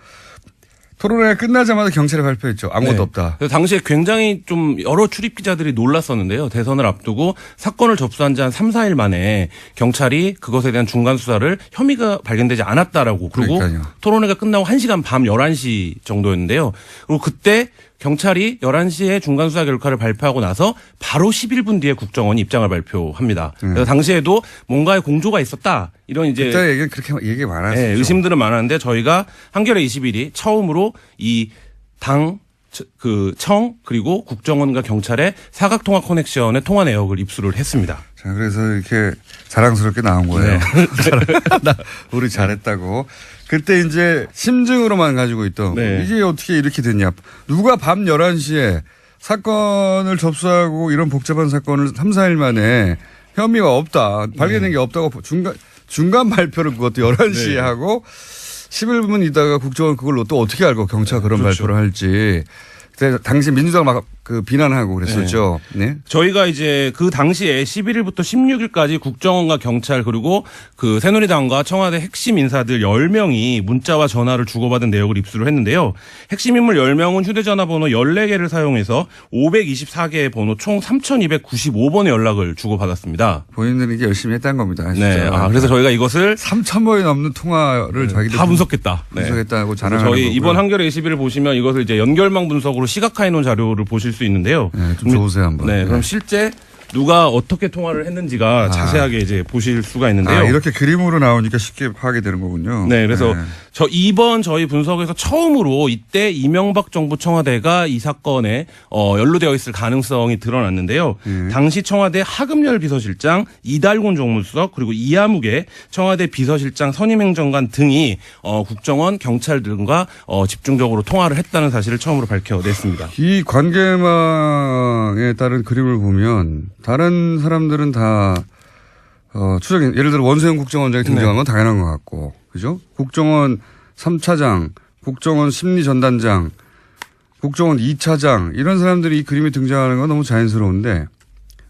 토론회가 끝나자마자 경찰에 발표했죠. 아무것도 네. 없다. 그래서 당시에 굉장히 좀 여러 출입 기자들이 놀랐었는데요. 대선을 앞두고 사건을 접수한 지 한 3, 4일 만에 경찰이 그것에 대한 중간 수사를 혐의가 발견되지 않았다라고 그리고 그러니까요. 토론회가 끝나고 1시간 밤 11시 정도였는데요. 그리고 그때 경찰이 11시에 중간 수사 결과를 발표하고 나서 바로 11분 뒤에 국정원이 입장을 발표합니다. 그래서 당시에도 뭔가의 공조가 있었다. 이런 이제 그때 얘기는 그렇게 얘기 많았었죠. 네, 의심들은 많았는데 저희가 한겨레 21이 처음으로 이 당 청 그리고 국정원과 경찰의 사각통화 커넥션의 통화 내역을 입수를 했습니다. 자, 그래서 이렇게 자랑스럽게 나온 거예요. 네. 우리 잘했다고. 그때 이제 심증으로만 가지고 있던 네. 이게 어떻게 이렇게 됐냐. 누가 밤 11시에 사건을 접수하고 이런 복잡한 사건을 3, 4일 만에 혐의가 없다. 발견된 게 없다고 중간 발표를 그것도 11시에 네. 하고 11분 있다가 국정원 그걸 또 어떻게 알고 경찰 그런 그렇죠. 발표를 할지. 그때 당시 민주당 막 비난하고 그랬었죠. 네. 저희가 이제 그 당시에 11일부터 16일까지 국정원과 경찰 그리고 그 새누리당과 청와대 핵심 인사들 10명이 문자와 전화를 주고받은 내역을 입수를 했는데요. 핵심 인물 10명은 휴대전화 번호 14개를 사용해서 524개의 번호 총 3,295번의 연락을 주고받았습니다. 본인들이 이게 열심히 했다는 겁니다. 진짜. 네. 그래서 저희가 이것을 3,000번이 넘는 통화를 자기들 다 분석했다. 네. 분석했다고 그래서 자랑하는 저희 거고요. 이번 한겨레 21을 보시면 이것을 이제 연결망 분석으로 시각화해 놓은 자료를 보실 수 있는데요. 네, 좀 좋으세요 한번. 네, 그럼 실제 누가 어떻게 통화를 했는지가 자세하게 이제 보실 수가 있는데요. 이렇게 그림으로 나오니까 쉽게 파악이 되는 거군요. 네, 그래서 이번 저희 분석에서 처음으로 이때 이명박 정부 청와대가 이 사건에 연루되어 있을 가능성이 드러났는데요. 당시 청와대 하금열 비서실장, 이달곤 정무수석 그리고 이하묵의 청와대 비서실장 선임행정관 등이 국정원 경찰 등과 집중적으로 통화를 했다는 사실을 처음으로 밝혀냈습니다. 이 관계망에 따른 그림을 보면 다른 사람들은 다 추정 예를 들어 원세훈 국정원장이 등장한 건 당연한 것 같고, 그죠? 국정원 3차장, 국정원 심리전단장, 국정원 2차장 이런 사람들이 이 그림에 등장하는 건 너무 자연스러운데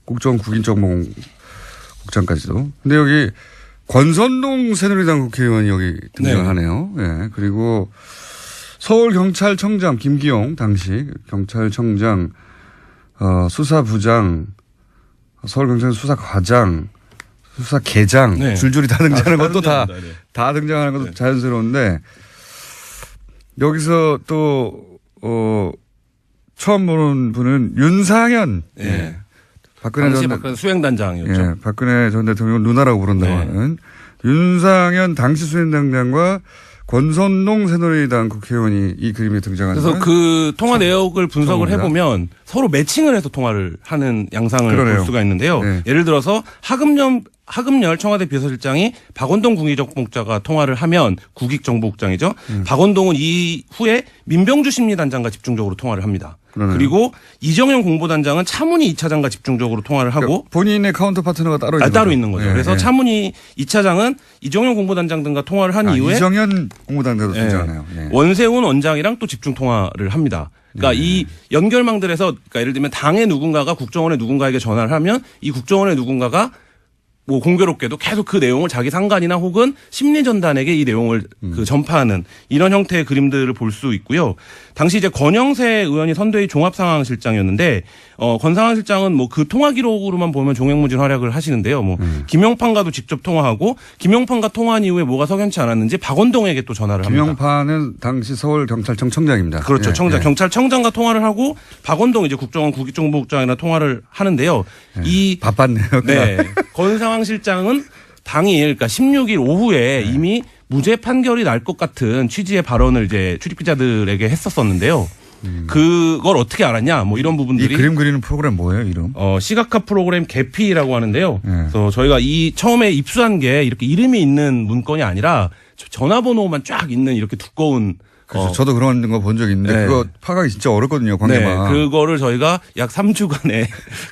국정원 국인정보국장까지도. 근데 여기 권선동 새누리당 국회의원이 여기 등장하네요. 예. 그리고 서울경찰청장 김기용 당시 경찰청장 수사부장 서울경찰 수사과장 수사계장 네. 줄줄이 다 등장하는 것도 다 네. 등장하는 것도 네. 자연스러운데 여기서 또 처음 보는 분은 윤상현. 네. 예. 당시 박근혜 수행단장이었죠. 예, 박근혜 전 대통령 누나라고 부른다고 네. 하는 윤상현 당시 수행단장과 권선동 새누리당 국회의원이 이 그림에 등장하는. 그래서 그 통화 내역을 분석을 처음입니다. 해보면 서로 매칭을 해서 통화를 하는 양상을 그러네요. 볼 수가 있는데요. 네. 예를 들어서 하금열 청와대 비서실장이 박원동 국익정보국장과 통화를 하면 국익정보국장이죠. 박원동은 이후에 민병주 심리단장과 집중적으로 통화를 합니다. 그러네요. 그리고 이정현 공보단장은 차문희 2차장과 집중적으로 통화를 하고 그러니까 본인의 카운터 파트너가 따로 있는 따로 거죠. 있는 거죠. 예, 그래서 예. 차문희 2차장은 이정현 공보단장 등과 통화를 한 이후에 이정현 공무단장도 예. 등장하네요. 예. 원세훈 원장이랑 또 집중 통화를 합니다. 그러니까 이 연결망들에서 그러니까 예를 들면 당의 누군가가 국정원의 누군가에게 전화를 하면 이 국정원의 누군가가 뭐 공교롭게도 계속 그 내용을 자기 상관이나 혹은 심리전단에게 이 내용을 그 전파하는 이런 형태의 그림들을 볼 수 있고요. 당시 이제 권영세 의원이 선대위 종합상황실장이었는데 권상황실장은 뭐 그 통화 기록으로만 보면 종횡무진 활약을 하시는데요. 뭐 김용판과도 직접 통화하고 김용판과 통화한 이후에 뭐가 석연치 않았는지 박원동에게 또 전화를 합니다. 김용판은 당시 서울경찰청 청장입니다. 그렇죠. 예, 청장, 예. 경찰청장과 통화를 하고 박원동 이제 국정원 국익정보국장이랑 통화를 하는데요. 이 바빴네요. 네. 권상황 실장은 당일 그러니까 16일 오후에 이미 무죄 판결이 날 것 같은 취지의 발언을 이제 출입기자들에게 했었었는데요. 그걸 어떻게 알았냐? 뭐 이런 이 부분들이 그림 그리는 프로그램 뭐예요, 이름? 시각화 프로그램 개피라고 하는데요. 네. 그래서 저희가 이 처음에 입수한 게 이렇게 이름이 있는 문건이 아니라 전화번호만 쫙 있는 이렇게 두꺼운 그렇죠. 저도 그런 거 본 적 있는데 네. 그거 파악이 진짜 어렵거든요, 관계가. 그거를 저희가 약 3주간의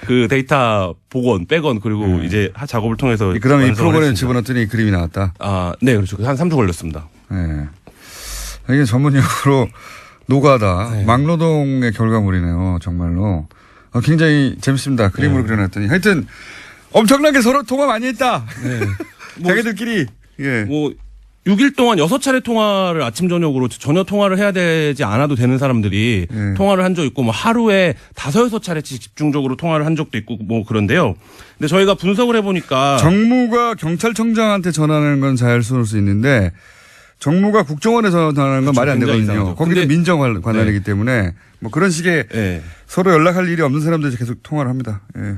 그 데이터 복원, 백원 그리고 이제 작업을 통해서 그다음에 이 완성을 프로그램에 했습니다. 집어넣더니 그림이 나왔다. 네, 그렇죠. 한 3주 걸렸습니다. 네. 이게 전문용어로 노가다, 네. 막노동의 결과물이네요, 정말로. 굉장히 재밌습니다. 그림으로 그려놨더니. 하여튼 엄청나게 서로 통화 많이 했다. 자기들끼리. 예. 뭐 6일 동안 6차례 통화를 아침 저녁으로 전혀 통화를 해야 되지 않아도 되는 사람들이 통화를 한 적 있고 뭐 하루에 5-6차례씩 집중적으로 통화를 한 적도 있고 뭐 그런데요. 근데 저희가 분석을 해보니까 정무가 경찰청장한테 전하는 건 자율수할 수 있는데 정무가 국정원에 전하는 건 그렇죠. 말이 안 굉장히 되거든요. 이상하죠. 거기는 근데- 민정 관할이기 때문에 뭐 그런 식의 네. 서로 연락할 일이 없는 사람들이 계속 통화를 합니다. 예.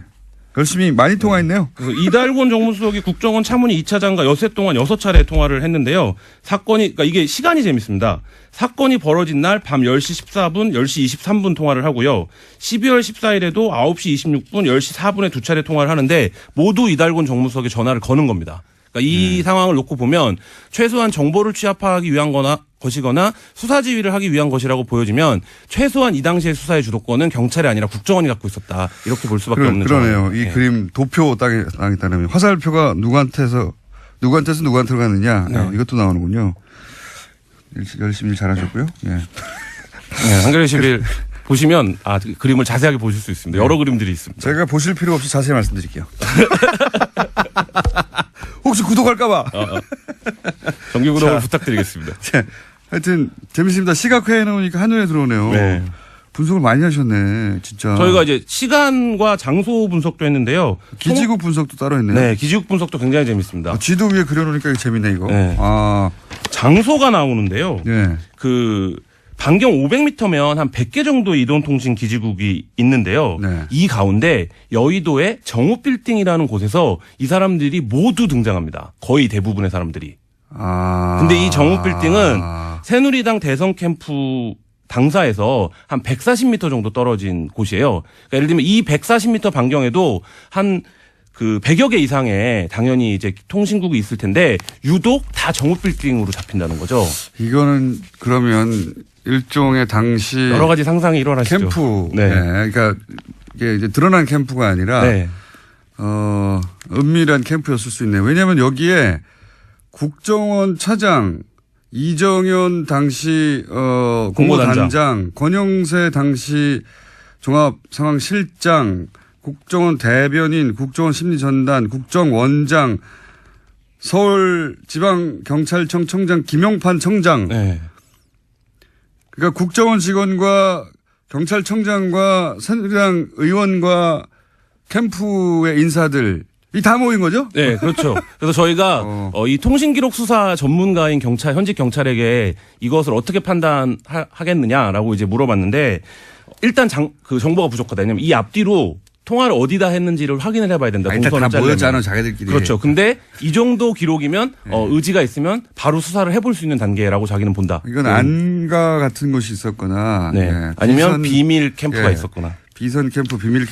열심히 많이 통화했네요. 그래서 이달곤 정무수석이 국정원 차문희 2차장과 여세 동안 6차례 통화를 했는데요. 사건이, 그러니까 이게 시간이 재밌습니다. 사건이 벌어진 날 밤 10시 14분, 10시 23분 통화를 하고요. 12월 14일에도 9시 26분, 10시 4분에 2차례 통화를 하는데 모두 이달곤 정무수석이 전화를 거는 겁니다. 그러니까 이 상황을 놓고 보면 최소한 정보를 취합하기 위한 것이거나 수사 지휘를 하기 위한 것이라고 보여지면 최소한 이 당시의 수사의 주도권은 경찰이 아니라 국정원이 갖고 있었다. 이렇게 볼 수밖에 없는 그러네요. 상황이에요. 이 네. 그림 도표 땅에 따르면 화살표가 누구한테서 누구한테로 가느냐 이것도 나오는군요. 열심히 잘하셨고요. 예. 네, 한겨레 21 보시면 그 그림을 자세하게 보실 수 있습니다. 여러 그림들이 있습니다. 제가 보실 필요 없이 자세히 말씀드릴게요. 혹시 구독할까봐. 정기 구독을 자. 부탁드리겠습니다. 하여튼 재밌습니다. 시각화해 놓으니까 한눈에 들어오네요. 네. 분석을 많이 하셨네, 진짜. 저희가 이제 시간과 장소 분석도 했는데요. 기지국 분석도 따로 했네요. 네, 기지국 분석도 굉장히 재밌습니다. 지도 위에 그려놓으니까 이거 재밌네, 이거. 네. 아, 장소가 나오는데요. 예. 그 반경 500m면 한 100개 정도의 이동통신 기지국이 있는데요. 네. 이 가운데 여의도의 정우빌딩이라는 곳에서 이 사람들이 모두 등장합니다. 거의 대부분의 사람들이. 아. 근데 이 정우빌딩은 새누리당 대선 캠프 당사에서 한 140m 정도 떨어진 곳이에요. 그러니까 예를 들면 이 140m 반경에도 한 그 100여 개 이상의 당연히 이제 통신국이 있을 텐데 유독 다 정우빌딩으로 잡힌다는 거죠. 이거는 그러면 일종의 당시 여러 가지 상상이 일어나시죠. 캠프. 네. 그러니까 이게 이제 드러난 캠프가 아니라 네. 은밀한 캠프였을 수 있네요. 왜냐하면 여기에 국정원 차장, 이정현 당시 공보단장, 권영세 당시 종합상황실장, 국정원 대변인, 국정원 심리전단, 국정원장, 서울지방경찰청 청장 김용판 청장. 네. 그러니까 국정원 직원과 경찰청장과 새누리당 의원과 캠프의 인사들 이 다 모인 거죠? 네, 그렇죠. 그래서 저희가 이 통신기록 수사 전문가인 현직 경찰에게 이것을 어떻게 판단하겠느냐라고 이제 물어봤는데 일단 그 정보가 부족하다. 왜냐면 이 앞뒤로 통화를 어디다 했는지를 확인을 해봐야 된다. 일단 다 모였잖아, 자기들끼리. 그렇죠. 근데 이 정도 기록이면 의지가 있으면 바로 수사를 해볼 수 있는 단계라고 자기는 본다. 이건 안가 같은 곳이 있었거나, 네. 예. 아니면 비밀 캠프가 예. 있었거나. 비선 캠프, 비밀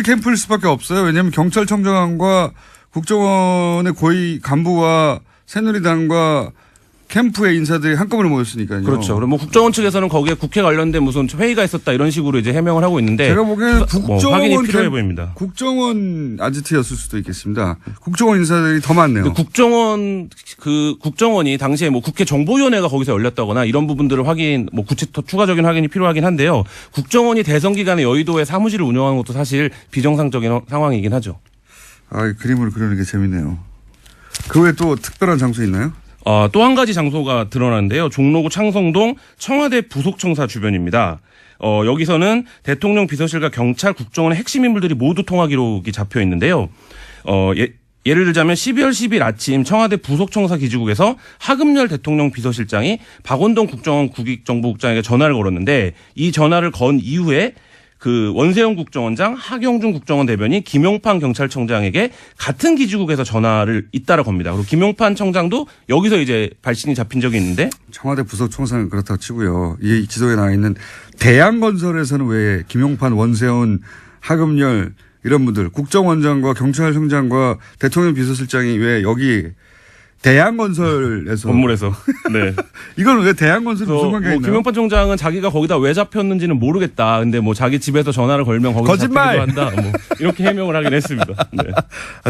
캠프일 수밖에 없어요. 왜냐하면 경찰청장과 국정원의 고위 간부와 새누리당과 캠프의 인사들이 한꺼번에 모였으니까요. 그렇죠. 그리고 뭐 국정원 측에서는 거기에 국회 관련된 무슨 회의가 있었다 이런 식으로 이제 해명을 하고 있는데 제가 보기에는 확인이 필요해 보입니다. 국정원 아지트였을 수도 있겠습니다. 국정원 인사들이 더 많네요. 국정원이 당시에 뭐 국회 정보위원회가 거기서 열렸다거나 이런 부분들을 뭐 추가적인 확인이 필요하긴 한데요. 국정원이 대선 기간에 여의도에 사무실을 운영하는 것도 사실 비정상적인 상황이긴 하죠. 아, 그림을 그리는 게 재밌네요. 그 외에 또 특별한 장소 있나요? 또 한 가지 장소가 드러났는데요. 종로구 창성동 청와대 부속청사 주변입니다. 여기서는 대통령 비서실과 경찰, 국정원의 핵심 인물들이 모두 통화 기록이 잡혀 있는데요. 예를 들자면 12월 10일 아침 청와대 부속청사 기지국에서 하금열 대통령 비서실장이 박원동 국정원 국익정보국장에게 전화를 걸었는데 이 전화를 건 이후에 그 원세훈 국정원장, 하경준 국정원 대변인, 김용판 경찰청장에게 같은 기지국에서 전화를 잇따라 겁니다. 그리고 김용판 청장도 여기서 이제 발신이 잡힌 적이 있는데 청와대 부속청사는 그렇다고 치고요. 이 지도에 나와 있는 대양건설에서는 왜 김용판, 원세훈, 하금열 이런 분들 국정원장과 경찰청장과 대통령 비서실장이 왜 여기 대양건설에서 건물에서 네. 이건 왜 대양건설이 무슨 관계가 있나요? 김용판 총장은 자기가 거기다 왜 잡혔는지는 모르겠다. 근데 뭐 자기 집에서 전화를 걸면 거기서 거짓말! 잡히기도 한다. 뭐 이렇게 해명을 하긴 했습니다. 네.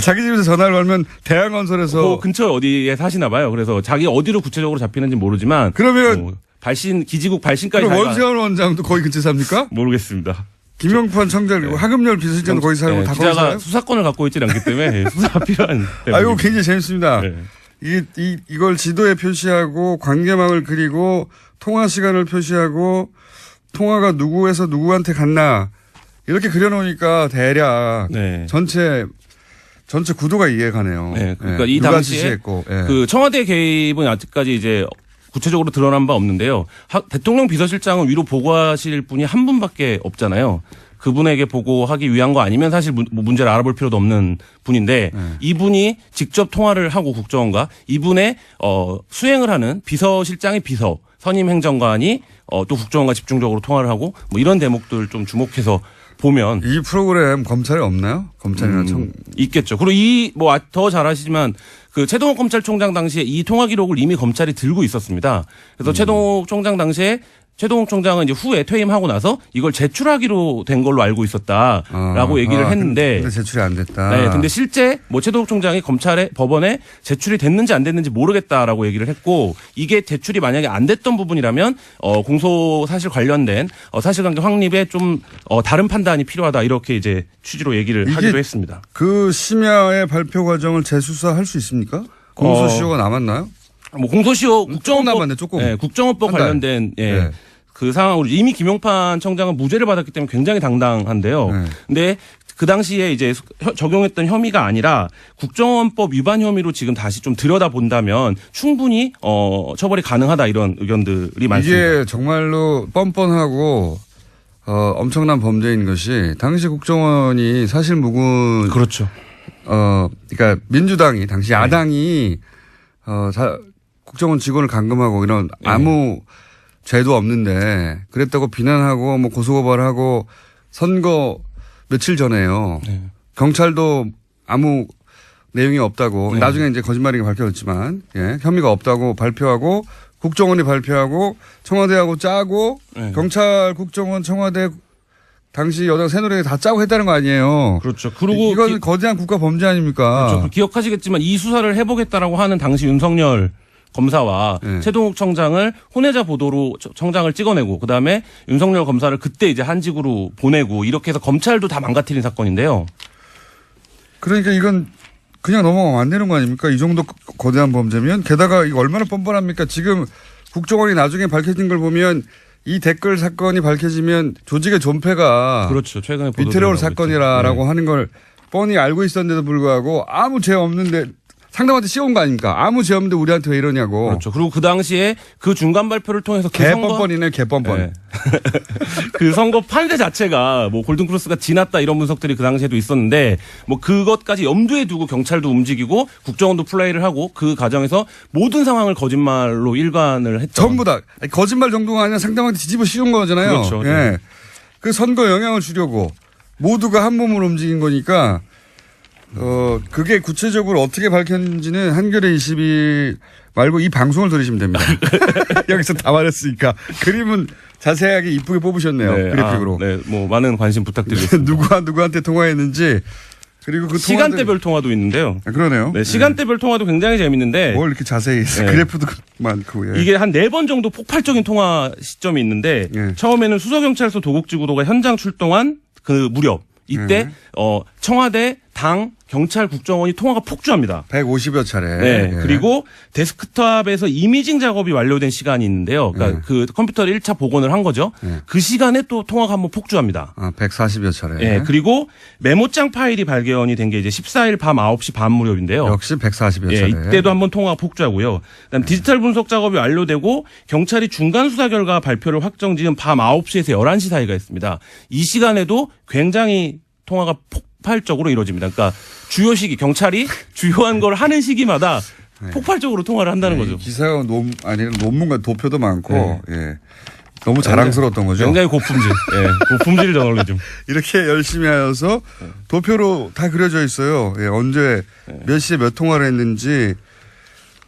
자기 집에서 전화를 걸면 대양건설에서 그 근처 어디에 사시나 봐요. 그래서 자기 어디로 구체적으로 잡히는지 모르지만 그러면 기지국 발신까지 그럼 원세훈 원장도 거기 근처에 삽니까? 모르겠습니다. 김용판 청장 그리고 하금열 비서실장도 거기 살고 다 거기 기자가 살아요? 수사권을 갖고 있지는 않기 때문에 수사가 필요한. 아이고 굉장히 재밌습니다. 네. 이걸 지도에 표시하고 관계망을 그리고 통화 시간을 표시하고 통화가 누구에서 누구한테 갔나 이렇게 그려놓으니까 대략 네. 전체 구도가 이해가네요. 네. 그러니까 네. 이 누가 당시에 지시했고. 네. 그 청와대 개입은 아직까지 이제 구체적으로 드러난 바 없는데요. 대통령 비서실장은 위로 보고하실 분이 한 분밖에 없잖아요. 그분에게 보고하기 위한 거 아니면 사실 문제를 알아볼 필요도 없는 분인데 이분이 직접 통화를 하고 국정원과 이분의 수행을 하는 비서실장의 비서 선임 행정관이 또 국정원과 집중적으로 통화를 하고 뭐 이런 대목들 좀 주목해서 보면 이 프로그램 검찰에 없나요? 검찰이나 있겠죠. 그리고 더 잘 아시지만 그 최동욱 검찰총장 당시에 이 통화 기록을 이미 검찰이 들고 있었습니다. 그래서 최동욱 총장 당시에 최동욱 총장은 이제 후에 퇴임하고 나서 이걸 제출하기로 된 걸로 알고 있었다라고 얘기를 했는데. 근데 제출이 안 됐다. 네. 근데 실제 최동욱 총장이 법원에 제출이 됐는지 안 됐는지 모르겠다라고 얘기를 했고 이게 제출이 만약에 안 됐던 부분이라면 공소 사실 관련된 사실관계 확립에 좀 다른 판단이 필요하다 이렇게 이제 취지로 얘기를 하기도 했습니다. 그 심야의 발표 과정을 재수사할 수 있습니까? 공소시효가 남았나요? 공소시효 조금 남았네, 조금. 네, 국정원법 관련된 네. 그 상황으로 이미 김용판 청장은 무죄를 받았기 때문에 굉장히 당당한데요. 네. 근데 그 당시에 이제 적용했던 혐의가 아니라 국정원법 위반 혐의로 지금 다시 좀 들여다본다면 충분히 처벌이 가능하다 이런 의견들이 많습니다. 이게 정말로 뻔뻔하고 엄청난 범죄인 것이 당시 국정원이 사실 무근 그렇죠. 그러니까 민주당이 당시 야당이 국정원 직원을 감금하고 이런 아무 죄도 없는데 그랬다고 비난하고 뭐 고소고발하고 선거 며칠 전에요. 네. 경찰도 아무 내용이 없다고 네. 나중에 이제 거짓말이 밝혀졌지만 혐의가 없다고 발표하고 국정원이 발표하고 청와대하고 짜고 네. 경찰, 국정원, 청와대 당시 여당 새누리당이 다 짜고 했다는 거 아니에요. 그렇죠. 그리고 이건 거대한 국가 범죄 아닙니까? 그렇죠. 기억하시겠지만 이 수사를 해보겠다라고 하는 당시 윤석열 검사와 네. 최동욱 청장을 혼외자 보도로 청장을 찍어내고 그다음에 윤석열 검사를 그때 이제 한직으로 보내고 이렇게 해서 검찰도 다 망가뜨린 사건인데요. 그러니까 이건 그냥 넘어가면 안 되는 거 아닙니까? 이 정도 거대한 범죄면. 게다가 이거 얼마나 뻔뻔합니까? 지금 국정원이 나중에 밝혀진 걸 보면 이 댓글 사건이 밝혀지면 조직의 존폐가 그렇죠. 최근에 위태로울 보도되고 사건이라라고 있죠. 하는 걸 뻔히 알고 있었는데도 불구하고 아무 죄 없는데 상대방한테 씌운 거 아닙니까? 아무 죄 없는데 우리한테 왜 이러냐고. 그렇죠. 그리고 그 당시에 그 중간 발표를 통해서 그 개뻔뻔이네, 개뻔뻔. 네. 그 선거 판세 자체가 뭐 골든크로스가 지났다 이런 분석들이 그 당시에도 있었는데 뭐 그것까지 염두에 두고 경찰도 움직이고 국정원도 플레이를 하고 그 과정에서 모든 상황을 거짓말로 일관을 했죠. 전부 다. 아니, 거짓말 정도가 아니라 상대방한테 뒤집어 씌운 거잖아요. 그렇죠. 예. 네. 그 선거 영향을 주려고 모두가 한 몸으로 움직인 거니까 그게 구체적으로 어떻게 밝혔는지는 한겨레 22 말고 이 방송을 들으시면 됩니다. 여기서 다 말했으니까. 그림은 자세하게 이쁘게 뽑으셨네요. 네. 그래픽으로. 네. 뭐 많은 관심 부탁드리겠습니다. 누구한테 통화했는지 그리고 그 시간대별 통화도 있는데요. 그러네요. 네, 시간대별 통화도 굉장히 재밌는데 뭘 이렇게 자세히 네. 그래프도 많고. 예. 이게 한 4번 정도 폭발적인 통화 시점이 있는데 예. 처음에는 수서경찰서 도곡지구도가 현장 출동한 그 무렵 이때 청와대, 당, 경찰, 국정원이 통화가 폭주합니다. 150여 차례. 네. 예. 그리고 데스크탑에서 이미징 작업이 완료된 시간이 있는데요. 그러니까 그 컴퓨터를 1차 복원을 한 거죠. 그 시간에 또 통화가 한번 폭주합니다. 140여 차례. 예. 그리고 메모장 파일이 발견이 된 게 이제 14일 밤 9시 반 무렵인데요. 역시 140여 예, 차례. 이때도 한번 통화가 폭주하고요. 그다음 디지털 분석 작업이 완료되고 경찰이 중간 수사 결과 발표를 확정지은 밤 9시에서 11시 사이가 있습니다. 이 시간에도 굉장히 통화가 폭발적으로 이루어집니다. 그러니까 주요 시기 경찰이 주요한 걸 하는 시기마다 폭발적으로 통화를 한다는 거죠. 기사가 논문과 도표도 많고 예. 너무 자랑스러웠던 거죠. 굉장히 고품질. 예, 고품질 저널리즘. 이렇게 열심히 하여서 도표로 다 그려져 있어요. 예, 언제 몇 시에 몇 통화를 했는지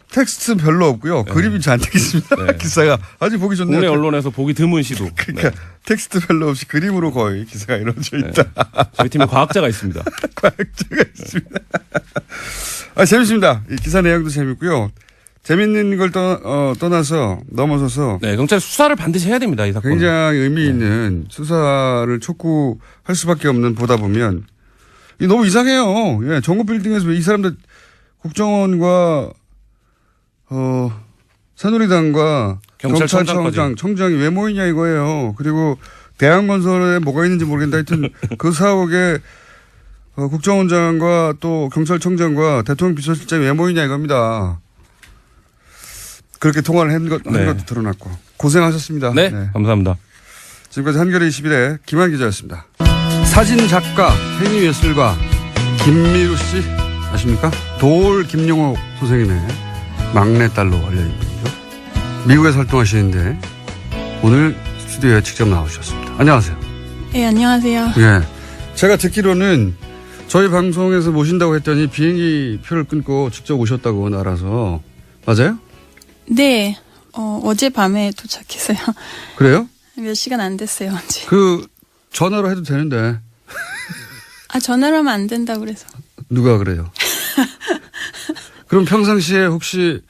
텍스트 별로 없고요. 그림이 잔뜩 있습니다. 기사가 아주 보기 좋네요. 국내 언론에서 보기 드문 시도. 그러니까 텍스트 별로 없이 그림으로 거의 기사가 이루어져 있다. 저희 팀에 과학자가 있습니다. 과학자가 있습니다. 재밌습니다. 이 기사 내용도 재밌고요. 재밌는 걸 넘어서서 네, 경찰 수사를 반드시 해야 됩니다. 이 사건. 굉장히 의미 있는 수사를 촉구할 수밖에 없는 보다 보면 이 너무 이상해요. 예, 정부 빌딩에서 왜 이 사람들 국정원과 새누리당과 경찰청장이 왜 모이냐 이거예요. 그리고 대한건설에 뭐가 있는지 모르겠는데 하여튼 그 사옥에 국정원장과 또 경찰청장과 대통령 비서실장이 왜 모이냐 이겁니다. 그렇게 통화를 한 것도 드러났고 고생하셨습니다. 네, 감사합니다. 지금까지 한겨레 21의 김한 기자였습니다. 사진 작가, 행위예술가 김미루 씨 아십니까? 도올 김용옥 선생님의 막내딸로 알려진 분이죠. 미국에서 활동하시는데 오늘 스튜디오에 직접 나오셨습니다. 안녕하세요. 네, 안녕하세요. 예, 제가 듣기로는 저희 방송에서 모신다고 했더니 비행기 표를 끊고 직접 오셨다고 나라서 맞아요? 네, 어젯밤에 도착했어요. 그래요? 몇 시간 안 됐어요, 언제. 전화로 해도 되는데. 전화로 하면 안 된다고 그래서. 누가 그래요? 그럼 평상시에 혹시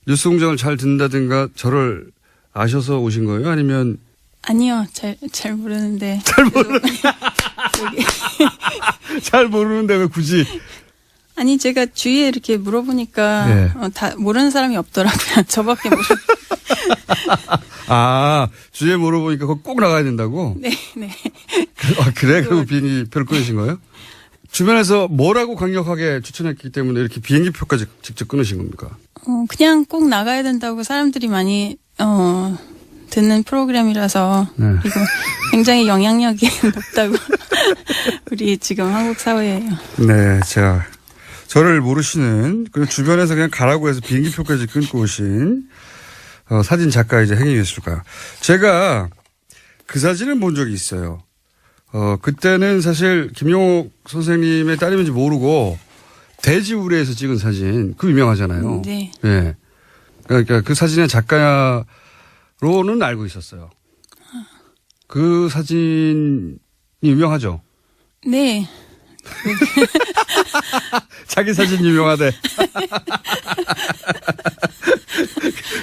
뉴스 공장을 잘 듣는다든가 저를 아셔서 오신 거예요? 아니면? 아니요, 잘 모르는데. 잘 모르는데 왜 굳이? 아니, 제가 주위에 이렇게 물어보니까, 네. 다 모르는 사람이 없더라고요. 저밖에 모르. 주위에 물어보니까 그거 꼭 나가야 된다고? 네. 그래? 그리고 비행기 표를 끊으신 거예요? 주변에서 뭐라고 강력하게 추천했기 때문에 이렇게 비행기 표까지 직접 끊으신 겁니까? 그냥 꼭 나가야 된다고 사람들이 많이, 듣는 프로그램이라서. 네. 그리고 굉장히 영향력이 높다고. 우리 지금 한국 사회에요. 네, 저를 모르시는, 그리고 주변에서 그냥 가라고 해서 비행기 표까지 끊고 오신, 사진 작가이자 행위예술가. 제가 그 사진을 본 적이 있어요. 그때는 사실 김용옥 선생님의 딸임인지 모르고 돼지우리에서 찍은 사진, 그 유명하잖아요. 네. 예. 그러니까 그 사진의 작가로는 알고 있었어요. 그 사진이 유명하죠? 네. 자기 사진 유명하대.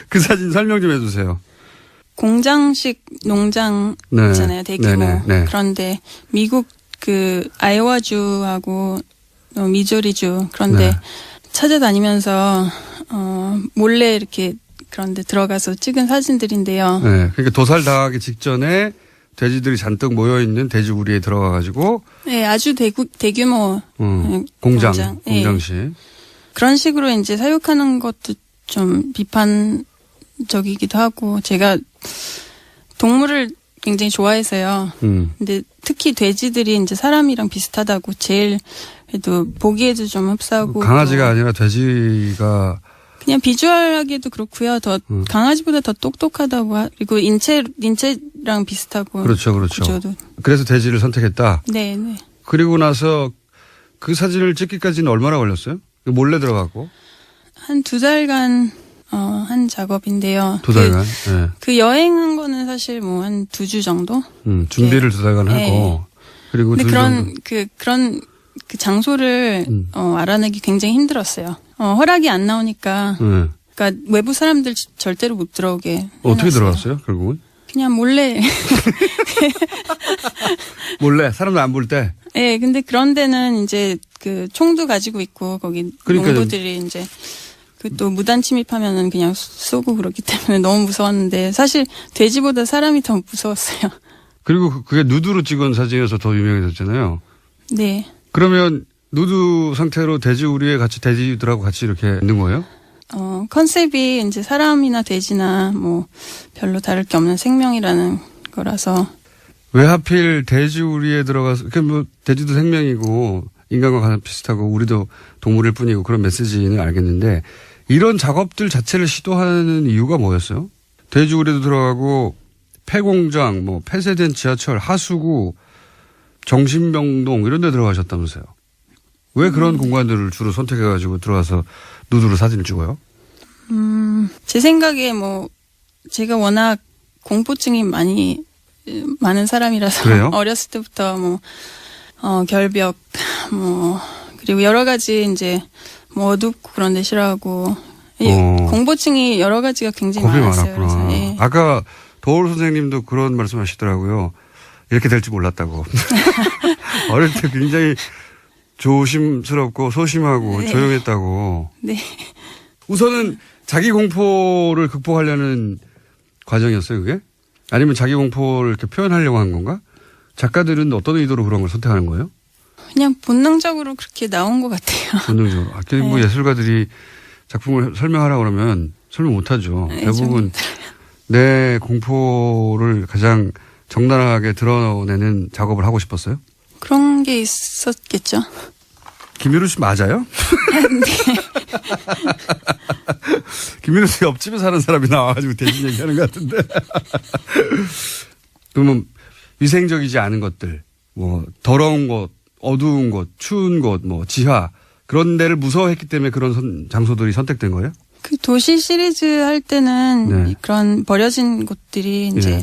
그 사진 설명 좀 해주세요. 공장식 농장 네. 있잖아요, 대규모. 네. 그런데 미국 그 아이오와주하고 미조리주 그런데 네. 찾아다니면서 몰래 이렇게 그런데 들어가서 찍은 사진들인데요. 네. 그러니까 도살 당하기 직전에 돼지들이 잔뜩 모여있는 돼지 우리에 들어가가지고 네, 아주 대규모 공장, 예. 공장식. 그런 식으로 이제 사육하는 것도 좀 비판적이기도 하고 제가 동물을 굉장히 좋아해서요. 근데 특히 돼지들이 이제 사람이랑 비슷하다고 제일 그래도 보기에도 좀 흡사하고 강아지가 아니라 돼지가 그냥 비주얼하기도 그렇고요. 더 강아지보다 더 똑똑하다고 그리고 인체랑 비슷하고 그렇죠. 구조도. 그래서 돼지를 선택했다. 네. 그리고 나서 그 사진을 찍기까지는 얼마나 걸렸어요? 몰래 들어가고 한 2달간 한 작업인데요. 2달간. 그 여행한 거는 사실 뭐 한 2주 정도. 준비를 2달간 네. 하고 그리고 근데 2주 그런 정도. 그 장소를 알아내기 굉장히 힘들었어요. 허락이 안 나오니까. 그러니까 외부 사람들 절대로 못 들어오게. 어떻게 해놨어요. 들어갔어요? 결국은 그냥 몰래. 몰래 사람들 안 볼 때. 네, 근데 그런 데는 이제 그 총도 가지고 있고 거기 그러니까요. 농부들이 이제 그 또 무단 침입하면은 그냥 쏘고 그렇기 때문에 너무 무서웠는데 사실 돼지보다 사람이 더 무서웠어요. 그리고 그게 누드로 찍은 사진이어서 더 유명해졌잖아요. 네. 그러면 누드 상태로 돼지 우리에 같이 돼지들하고 같이 이렇게 있는 거예요? 컨셉이 이제 사람이나 돼지나 뭐 별로 다를 게 없는 생명이라는 거라서. 왜 하필 돼지 우리에 들어가서, 그러니까 뭐 돼지도 생명이고 인간과 가장 비슷하고 우리도 동물일 뿐이고 그런 메시지는 알겠는데 이런 작업들 자체를 시도하는 이유가 뭐였어요? 돼지 우리도 들어가고 폐공장, 뭐 폐쇄된 지하철, 하수구, 정신병동 이런 데 들어가셨다면서요. 왜 그런 공간들을 주로 선택해가지고 들어가서 누드로 사진을 찍어요? 제 생각에 뭐 제가 워낙 공포증이 많은 사람이라서 그래요? 어렸을 때부터 뭐 결벽 뭐 그리고 여러 가지 이제 뭐 어둡고 그런 데 싫어하고 공포증이 여러 가지가 굉장히 겁이 많았어요. 많았구나. 그래서 예. 아까 도울 선생님도 그런 말씀하시더라고요. 이렇게 될 줄 몰랐다고. 어릴 때 굉장히 조심스럽고 소심하고 네. 조용했다고. 네. 우선은 자기 공포를 극복하려는 과정이었어요, 그게? 아니면 자기 공포를 이렇게 표현하려고 한 건가? 작가들은 어떤 의도로 그런 걸 선택하는 거예요? 그냥 본능적으로 그렇게 나온 것 같아요. 본능적으로. 뭐 네. 예술가들이 작품을 설명하라고 그러면 설명 못 하죠. 네, 대부분 내 공포를 가장 적나라하게 드러내는 작업을 하고 싶었어요? 그런 게 있었겠죠. 김유루 씨 맞아요? 네. 김유루 씨 옆집에 사는 사람이 나와가지고 대신 얘기하는 것 같은데. 그러면 위생적이지 않은 것들, 뭐 더러운 곳, 어두운 곳, 추운 곳, 뭐 지하 그런 데를 무서워했기 때문에 그런 장소들이 선택된 거예요? 그 도시 시리즈 할 때는 네. 그런 버려진 곳들이 이제 네.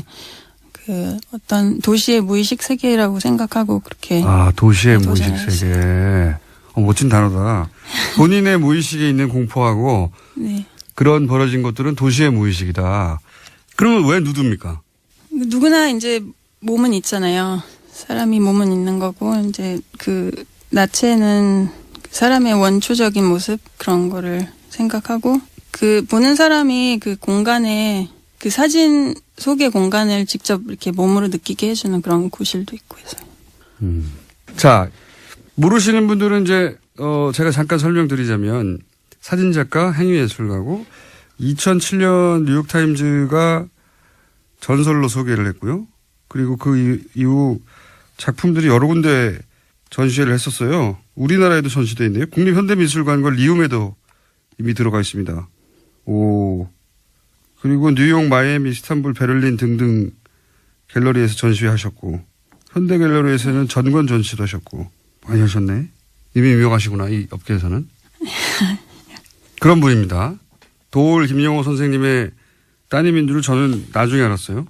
그 어떤 도시의 무의식 세계라고 생각하고 그렇게. 아, 도시의 도전을 무의식 세계. 멋진 단어다. 본인의 무의식에 있는 공포하고 네. 그런 버려진 것들은 도시의 무의식이다. 그러면 왜 누드입니까? 누구나 이제 몸은 있잖아요. 사람이 몸은 있는 거고 이제 그 나체는 사람의 원초적인 모습 그런 거를 생각하고 그 보는 사람이 그 공간에 그 사진 속의 공간을 직접 이렇게 몸으로 느끼게 해주는 그런 구실도 있고 해서. 자, 모르시는 분들은 이제 제가 잠깐 설명드리자면 사진작가, 행위예술가고 2007년 뉴욕타임즈가 전설로 소개를 했고요. 그리고 그 이후 작품들이 여러 군데 전시회를 했었어요. 우리나라에도 전시되어 있네요. 국립현대미술관과 리움에도 이미 들어가 있습니다. 오. 그리고 뉴욕, 마이애미, 이스탄불, 베를린 등등 갤러리에서 전시회 하셨고 현대갤러리에서는 전관 전시도 하셨고 많이 하셨네. 이미 유명하시구나, 이 업계에서는. 그런 분입니다. 도올 김영호 선생님의 따님인 줄 저는 나중에 알았어요.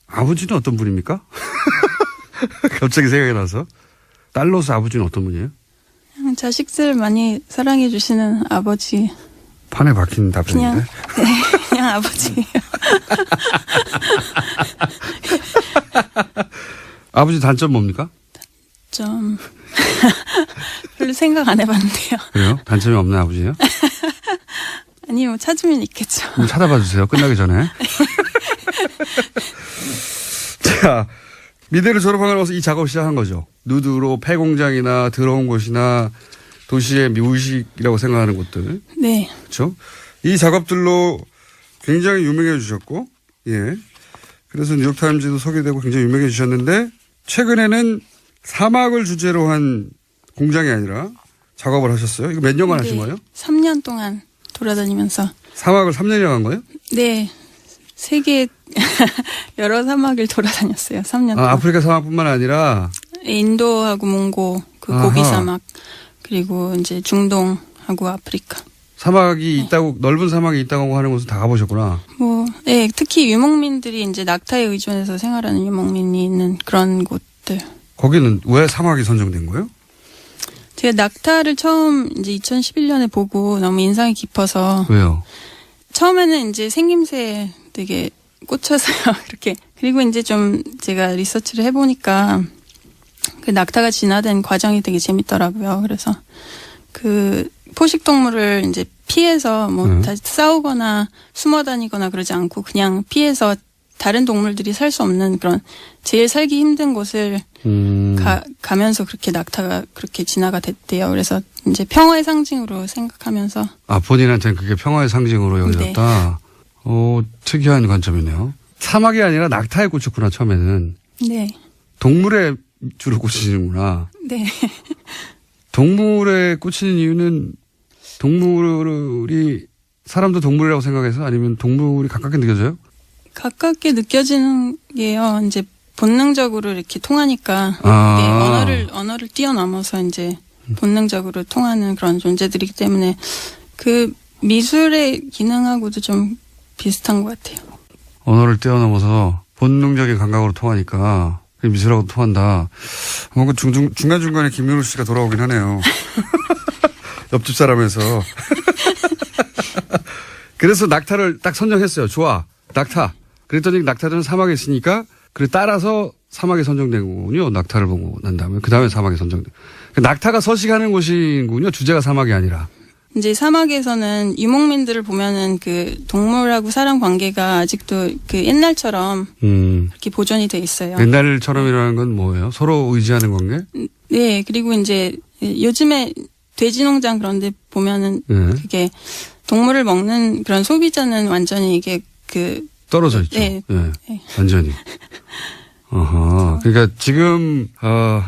아버지는 어떤 분입니까? 갑자기 생각이 나서. 딸로서 아버지는 어떤 분이에요? 그냥 자식들 많이 사랑해 주시는 아버지. 판에 박힌 답변인데. 그냥 아버지예요. 아버지 단점 뭡니까? 좀 별로 생각 안 해봤는데요. 그래요? 단점이 없는 아버지예요? 아니, 뭐 찾으면 있겠죠. 좀 찾아봐 주세요. 끝나기 전에. 자, 미대를 졸업하고 나서 이 작업을 시작한 거죠. 누드로 폐공장이나 더러운 곳이나 도시의 묘식이라고 생각하는 곳들. 네. 그렇죠? 이 작업들로 굉장히 유명해지셨고, 예. 그래서 뉴욕타임즈도 소개되고 굉장히 유명해지셨는데, 최근에는 사막을 주제로 한 공장이 아니라 작업을 하셨어요? 이거 몇 년간 하신 거예요? 3년 동안 돌아다니면서. 사막을 3년이나 한 거예요? 네. 세계 여러 사막을 돌아다녔어요. 3년 동안. 아프리카 사막뿐만 아니라 인도하고 몽고, 그 고비 사막, 그리고 이제 중동하고 아프리카. 사막이 있다고, 넓은 사막이 있다고 하는 곳은 다 가보셨구나. 뭐, 네, 특히 유목민들이 이제 낙타에 의존해서 생활하는 유목민이 있는 그런 곳들. 거기는 왜 사막이 선정된 거예요? 제가 낙타를 처음 이제 2011년에 보고 너무 인상이 깊어서. 왜요? 처음에는 이제 생김새에 되게 꽂혀서요, 이렇게. 그리고 이제 좀 제가 리서치를 해보니까 그 낙타가 진화된 과정이 되게 재밌더라고요. 그래서 그 포식동물을 이제 피해서 뭐 다 싸우거나 숨어 다니거나 그러지 않고 그냥 피해서 다른 동물들이 살 수 없는 그런 제일 살기 힘든 곳을 가면서 그렇게 낙타가 그렇게 진화가 됐대요. 그래서 이제 평화의 상징으로 생각하면서. 아, 본인한테는 그게 평화의 상징으로 여겨졌다? 네. 특이한 관점이네요. 사막이 아니라 낙타에 꽂혔구나, 처음에는. 네. 동물에 주로 꽂히시는구나. 네. 동물에 꽂히는 이유는 동물이 사람도 동물이라고 생각해서 아니면 동물이 가깝게 느껴져요? 가깝게 느껴지는 게요. 이제 본능적으로 이렇게 통하니까 이게 언어를 뛰어넘어서 이제 본능적으로 통하는 그런 존재들이기 때문에 그 미술의 기능하고도 좀 비슷한 것 같아요. 언어를 뛰어넘어서 본능적인 감각으로 통하니까 미술하고 통한다. 뭔가 중간중간에 김민호 씨가 돌아오긴 하네요. 옆집 사람에서. 그래서 낙타를 딱 선정했어요. 좋아. 낙타. 그랬더니 낙타는 사막에 있으니까 그래 따라서 사막에 선정된 거군요. 낙타를 보고 난 다음에. 그 다음에 사막에 선정된. 낙타가 서식하는 곳이군요. 주제가 사막이 아니라. 이제 사막에서는 유목민들을 보면은 그 동물하고 사람 관계가 아직도 그 옛날처럼 이렇게 보존이 돼 있어요. 옛날처럼이라는 건 뭐예요? 서로 의지하는 관계? 네. 그리고 이제 요즘에 돼지 농장 그런 데 보면은 그게 동물을 먹는 그런 소비자는 완전히 이게 그 떨어져 있죠. 네. 네. 완전히. 어허. 그러니까 지금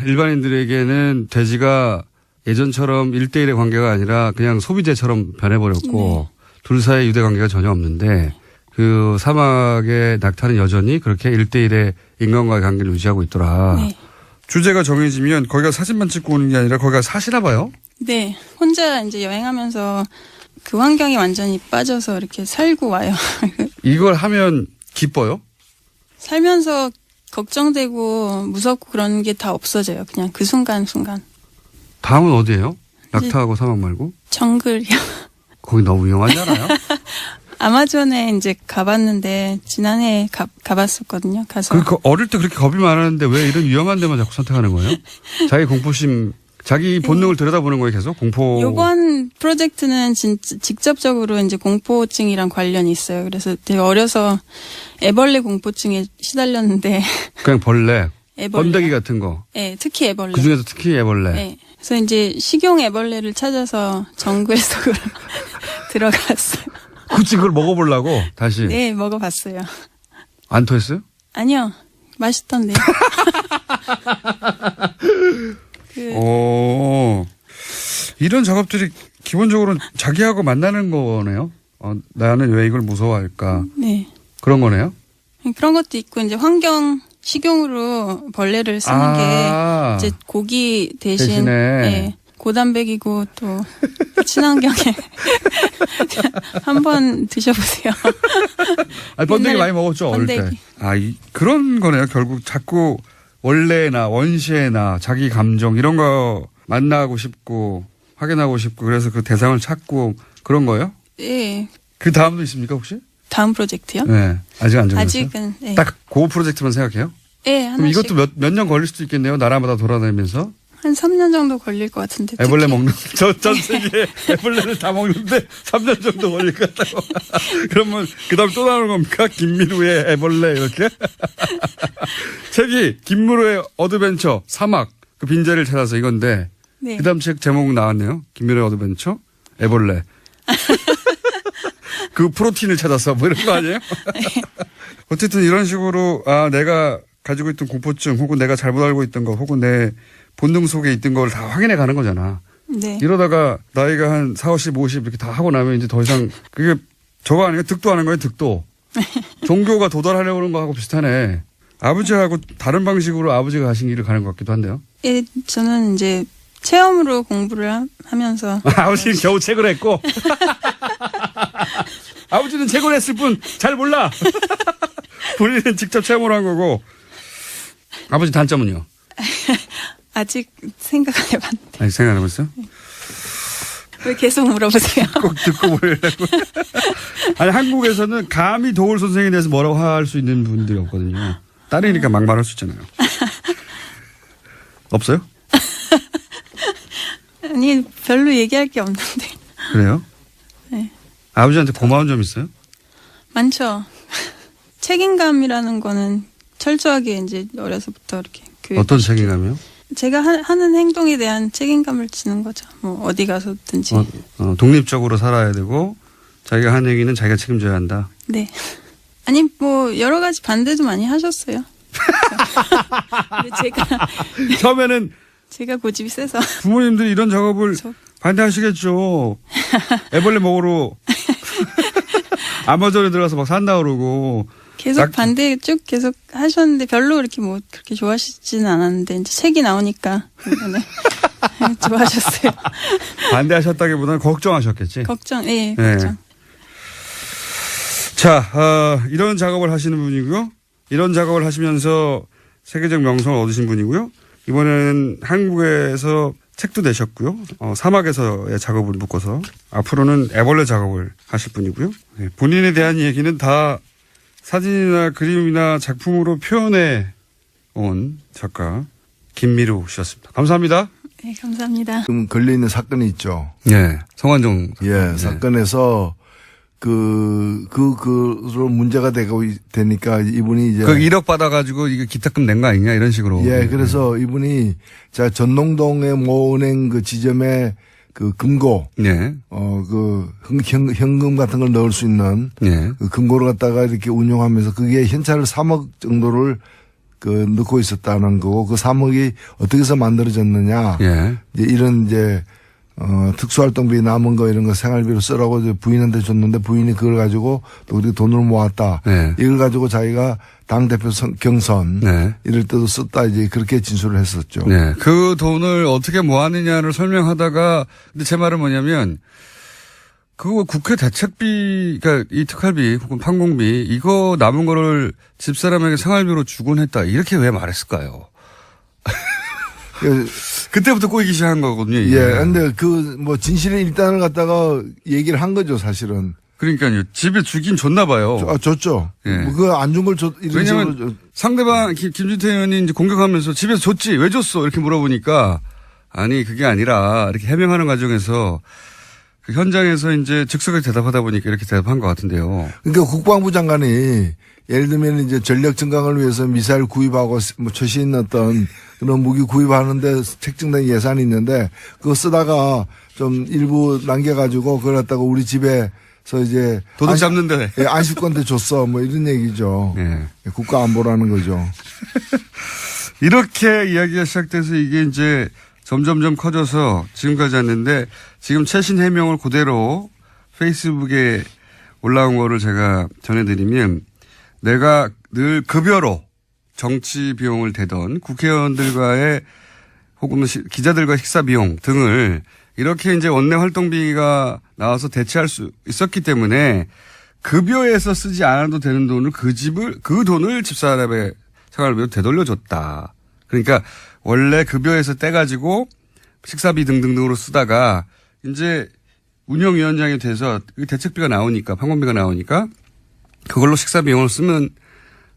일반인들에게는 돼지가 예전처럼 1대1의 관계가 아니라 그냥 소비재처럼 변해버렸고 둘 사이의 유대 관계가 전혀 없는데 그 사막의 낙타는 여전히 그렇게 1대1의 인간과의 관계를 유지하고 있더라. 네. 주제가 정해지면 거기가 사진만 찍고 오는 게 아니라 거기가 사시나 봐요? 네. 혼자 이제 여행하면서 그 환경에 완전히 빠져서 이렇게 살고 와요. 이걸 하면 기뻐요? 살면서 걱정되고 무섭고 그런 게 다 없어져요. 그냥 그 순간순간. 다음은 어디예요? 낙타하고 사막 말고? 정글이요. 거기 너무 위험하지 않아요? 아마존에 이제 가봤는데 지난해 가봤었거든요. 가서. 어릴 때 그렇게 겁이 많았는데 왜 이런 위험한 데만 자꾸 선택하는 거예요? 자기 공포심, 자기 본능을 들여다보는 거예요, 계속? 공포. 이번 프로젝트는 직접적으로 이제 공포증이랑 관련이 있어요. 그래서 되게 어려서 애벌레 공포증에 시달렸는데. 그냥 벌레. 애벌레. 번데기 같은 거. 네, 특히 애벌레. 그 중에서 특히 애벌레. 네. 그래서 이제 식용 애벌레를 찾아서 정글 속으로 들어갔어요. 굳이 그걸 먹어보려고 다시. 네, 먹어봤어요. 안 토했어요? 아니요, 맛있던데요. 이런 작업들이 기본적으로 자기하고 만나는 거네요. 나는 왜 이걸 무서워할까? 네. 그런 거네요. 그런 것도 있고 이제 환경 식용으로 벌레를 쓰는 게 이제 고기 대신에 네, 고단백이고 또 친환경에 한번 드셔보세요. 아니, 번데기 많이 먹었죠 번데기. 어릴 때. 그런 거네요. 결국 자꾸 원래나 원시나 자기 감정 이런 거 만나고 싶고 확인하고 싶고 그래서 그 대상을 찾고 그런 거예요? 네. 그 다음도 있습니까 혹시? 다음 프로젝트요? 네. 아직 안 정했어요? 아직은. 네. 딱 그 프로젝트만 생각해요? 네, 그럼 하나씩. 이것도 몇 년 걸릴 수도 있겠네요. 나라마다 돌아다니면서. 한 3년 정도 걸릴 것 같은데. 애벌레 특히. 먹는, 전 세계에 애벌레를 다 먹는데 3년 정도 걸릴 것 같다고. 그러면 그 다음에 또 나오는 겁니까? 김미루의 애벌레, 이렇게? 책이 김미루의 어드벤처, 사막, 그 빈자리를 찾아서 이건데. 네. 그 다음 책 제목 나왔네요. 김미루의 어드벤처, 애벌레. 그 프로틴을 찾아서 뭐 이런 거 아니에요? 어쨌든 이런 식으로, 내가 가지고 있던 공포증 혹은 내가 잘못 알고 있던 거 혹은 내 본능 속에 있던 걸 다 확인해 가는 거잖아. 네. 이러다가 나이가 한 40, 50 이렇게 다 하고 나면 이제 더 이상 그게 저거 아니에요? 득도 하는 거예요, 득도. 종교가 도달하려고 하는 거하고 비슷하네. 아버지하고 다른 방식으로 아버지가 하신 길을 가는 것 같기도 한데요. 예, 저는 이제 체험으로 공부를 하면서. 아버지는 겨우 책을 했고. 아버지는 책을 했을 뿐 잘 몰라. 본인은 직접 체험을 한 거고. 아버지 단점은요? 아직 생각 안 해봤는데. 아니, 생각 안 해봤어요? 왜 계속 물어보세요? 꼭 듣고 보려고. 아니, 한국에서는 감히 도울 선생에 대해서 뭐라고 할 수 있는 분들이 없거든요. 딸이니까 막 말할 수 있잖아요. 없어요? 아니, 별로 얘기할 게 없는데. 그래요? 네. 아버지한테 고마운 점 있어요? 많죠. 책임감이라는 거는 철저하게 이제 어려서부터 이렇게 어떤 책임감이요? 제가 하는 행동에 대한 책임감을 지는 거죠. 뭐 어디 가서든지. 독립적으로 살아야 되고 자기가 한 얘기는 자기가 책임져야 한다. 네. 아니 뭐 여러 가지 반대도 많이 하셨어요. 근데 처음에는 제가 고집이 세서 부모님들이 이런 작업을 반대하시겠죠. 애벌레 먹으러 아마존에 들어가서 막 산다 그러고. 계속 반대 쭉 계속 하셨는데 별로 이렇게 뭐 그렇게 좋아하시지는 않았는데 이제 책이 나오니까 이번에 좋아하셨어요. 반대하셨다기보다는 걱정하셨겠지. 걱정, 예, 걱정. 자, 이런 작업을 하시는 분이고요. 이런 작업을 하시면서 세계적 명성을 얻으신 분이고요. 이번에는 한국에서 책도 내셨고요. 사막에서의 작업을 묶어서 앞으로는 애벌레 작업을 하실 분이고요. 네, 본인에 대한 얘기는 다 사진이나 그림이나 작품으로 표현해 온 작가 김미루 씨였습니다. 감사합니다. 네, 감사합니다. 지금 걸려있는 사건이 있죠. 네. 성완종. 예, 네. 사건에서 그로 문제가 되니까 이분이 이제. 1억 받아가지고 이거 기탁금 낸 거 아니냐 이런 식으로. 예, 그래서 이분이 자, 전농동의 모은행 그 지점에 그 금고. 네. 현금 같은 걸 넣을 수 있는. 네. 그 금고를 갖다가 이렇게 운용하면서 그게 현찰을 3억 정도를 넣고 있었다는 거고 그 3억이 어떻게 해서 만들어졌느냐. 예. 이제 이런 특수활동비 남은 거 이런 거 생활비로 쓰라고 이제 부인한테 줬는데 부인이 그걸 가지고 또 우리 돈을 모았다. 네. 이걸 가지고 자기가 당대표 경선. 네. 이럴 때도 썼다 이제 그렇게 진술을 했었죠. 네. 그 돈을 어떻게 모았느냐를 설명하다가 근데 제 말은 뭐냐면 그거 국회 대책비, 그러니까 이 특활비 혹은 판공비 이거 남은 거를 집사람에게 생활비로 주곤 했다. 이렇게 왜 말했을까요? 그때부터 꼬이기 시작한 거거든요. 이게. 예. 근데 진실의 일단을 갖다가 얘기를 한 거죠, 사실은. 그러니까요. 집에 주긴 줬나 봐요. 줬죠. 예. 그거 안 준 걸 왜냐면 상대방 김진태 의원이 이제 공격하면서 집에서 줬지 왜 줬어 이렇게 물어보니까 아니 그게 아니라 이렇게 해명하는 과정에서 그 현장에서 이제 즉석에 대답하다 보니까 이렇게 대답한 것 같은데요. 그러니까 국방부 장관이 예를 들면 이제 전력 증강을 위해서 미사일 구입하고 뭐 최신 어떤 그런 무기 구입하는데 책정된 예산이 있는데 그거 쓰다가 좀 일부 남겨가지고 그걸 갖다가 우리 집에서 이제 도둑 잡는데 안식권대 줬어 뭐 이런 얘기죠. 네. 국가 안보라는 거죠. 이렇게 이야기가 시작돼서 이게 이제 점점점 커져서 지금까지 왔는데 지금 최신 해명을 그대로 페이스북에 올라온 거를 제가 전해드리면 내가 늘 급여로 정치 비용을 대던 국회의원들과의 혹은 기자들과 식사 비용 등을 이렇게 이제 원내 활동비가 나와서 대체할 수 있었기 때문에 급여에서 쓰지 않아도 되는 돈을 그 돈을 집사람의 생활비로 되돌려줬다. 그러니까 원래 급여에서 떼가지고 식사비 등등으로 쓰다가 이제 운영위원장이 돼서 대책비가 나오니까 판공비가 나오니까 그걸로 식사 비용을 쓰면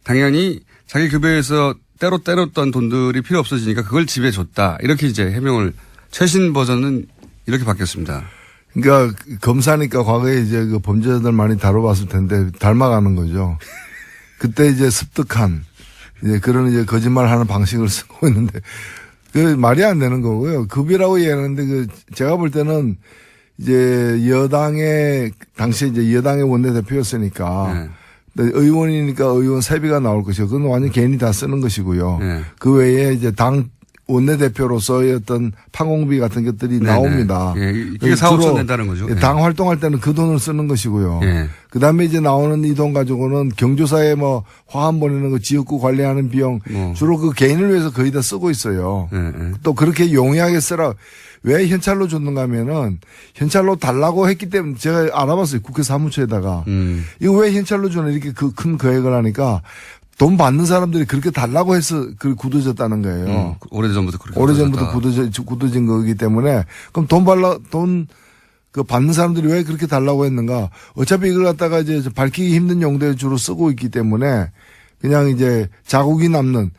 당연히 자기 급여에서 때로 때렸던 돈들이 필요 없어지니까 그걸 집에 줬다. 이렇게 이제 해명을 최신 버전은 이렇게 바뀌었습니다. 그러니까 검사니까 과거에 이제 그 범죄자들 많이 다뤄봤을 텐데 닮아가는 거죠. 그때 이제 습득한 이제 그런 이제 거짓말하는 방식을 쓰고 있는데 그 말이 안 되는 거고요. 급이라고 이해하는데 그 제가 볼 때는 이제 여당의 당시에 이제 여당의 원내대표였으니까 의원이니까 의원 세비가 나올 것이고 그건 완전 개인이 다 쓰는 것이고요. 네. 그 외에 이제 당 원내대표로서의 어떤 판공비 같은 것들이 나옵니다. 예, 이게 4,5천 낸다는 거죠. 예. 당 활동할 때는 그 돈을 쓰는 것이고요. 예. 그 다음에 이제 나오는 이 돈 가지고는 경조사에 뭐 화환 보내는 거 지역구 관리하는 비용 주로 그 개인을 위해서 거의 다 쓰고 있어요. 또 그렇게 용이하게 쓰라. 왜 현찰로 줬는가 하면은 현찰로 달라고 했기 때문에 제가 알아봤어요. 국회 사무처에다가. 이거 왜 현찰로 주는 이렇게 그 큰 거액을 하니까 돈 받는 사람들이 그렇게 달라고 해서 그 굳어졌다는 거예요. 오래전부터 그렇게. 오래전부터 굳어진 거기 때문에 그럼 돈 그 받는 사람들이 왜 그렇게 달라고 했는가? 어차피 이걸 갖다가 이제 밝히기 힘든 용도에 주로 쓰고 있기 때문에 그냥 이제 자국이 남는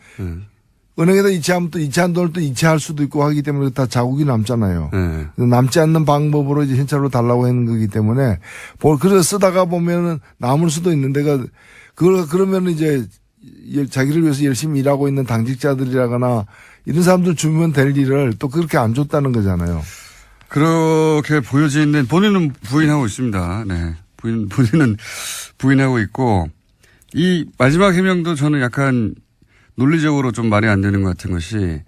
은행에다 이체하면 또 이체한 돈을 또 이체할 수도 있고 하기 때문에 다 자국이 남잖아요. 남지 않는 방법으로 이제 현찰로 달라고 하는 거기 때문에 그래서 쓰다가 보면은 남을 수도 있는데 그러면 이제 자기를 위해서 열심히 일하고 있는 당직자들이라거나 이런 사람들 주면 될 일을 또 그렇게 안 줬다는 거잖아요. 그렇게 보여지는 본인은 부인하고 있습니다. 네. 본인은 부인하고 있고 이 마지막 해명도 저는 약간 논리적으로 좀 말이 안 되는 것 같은 것이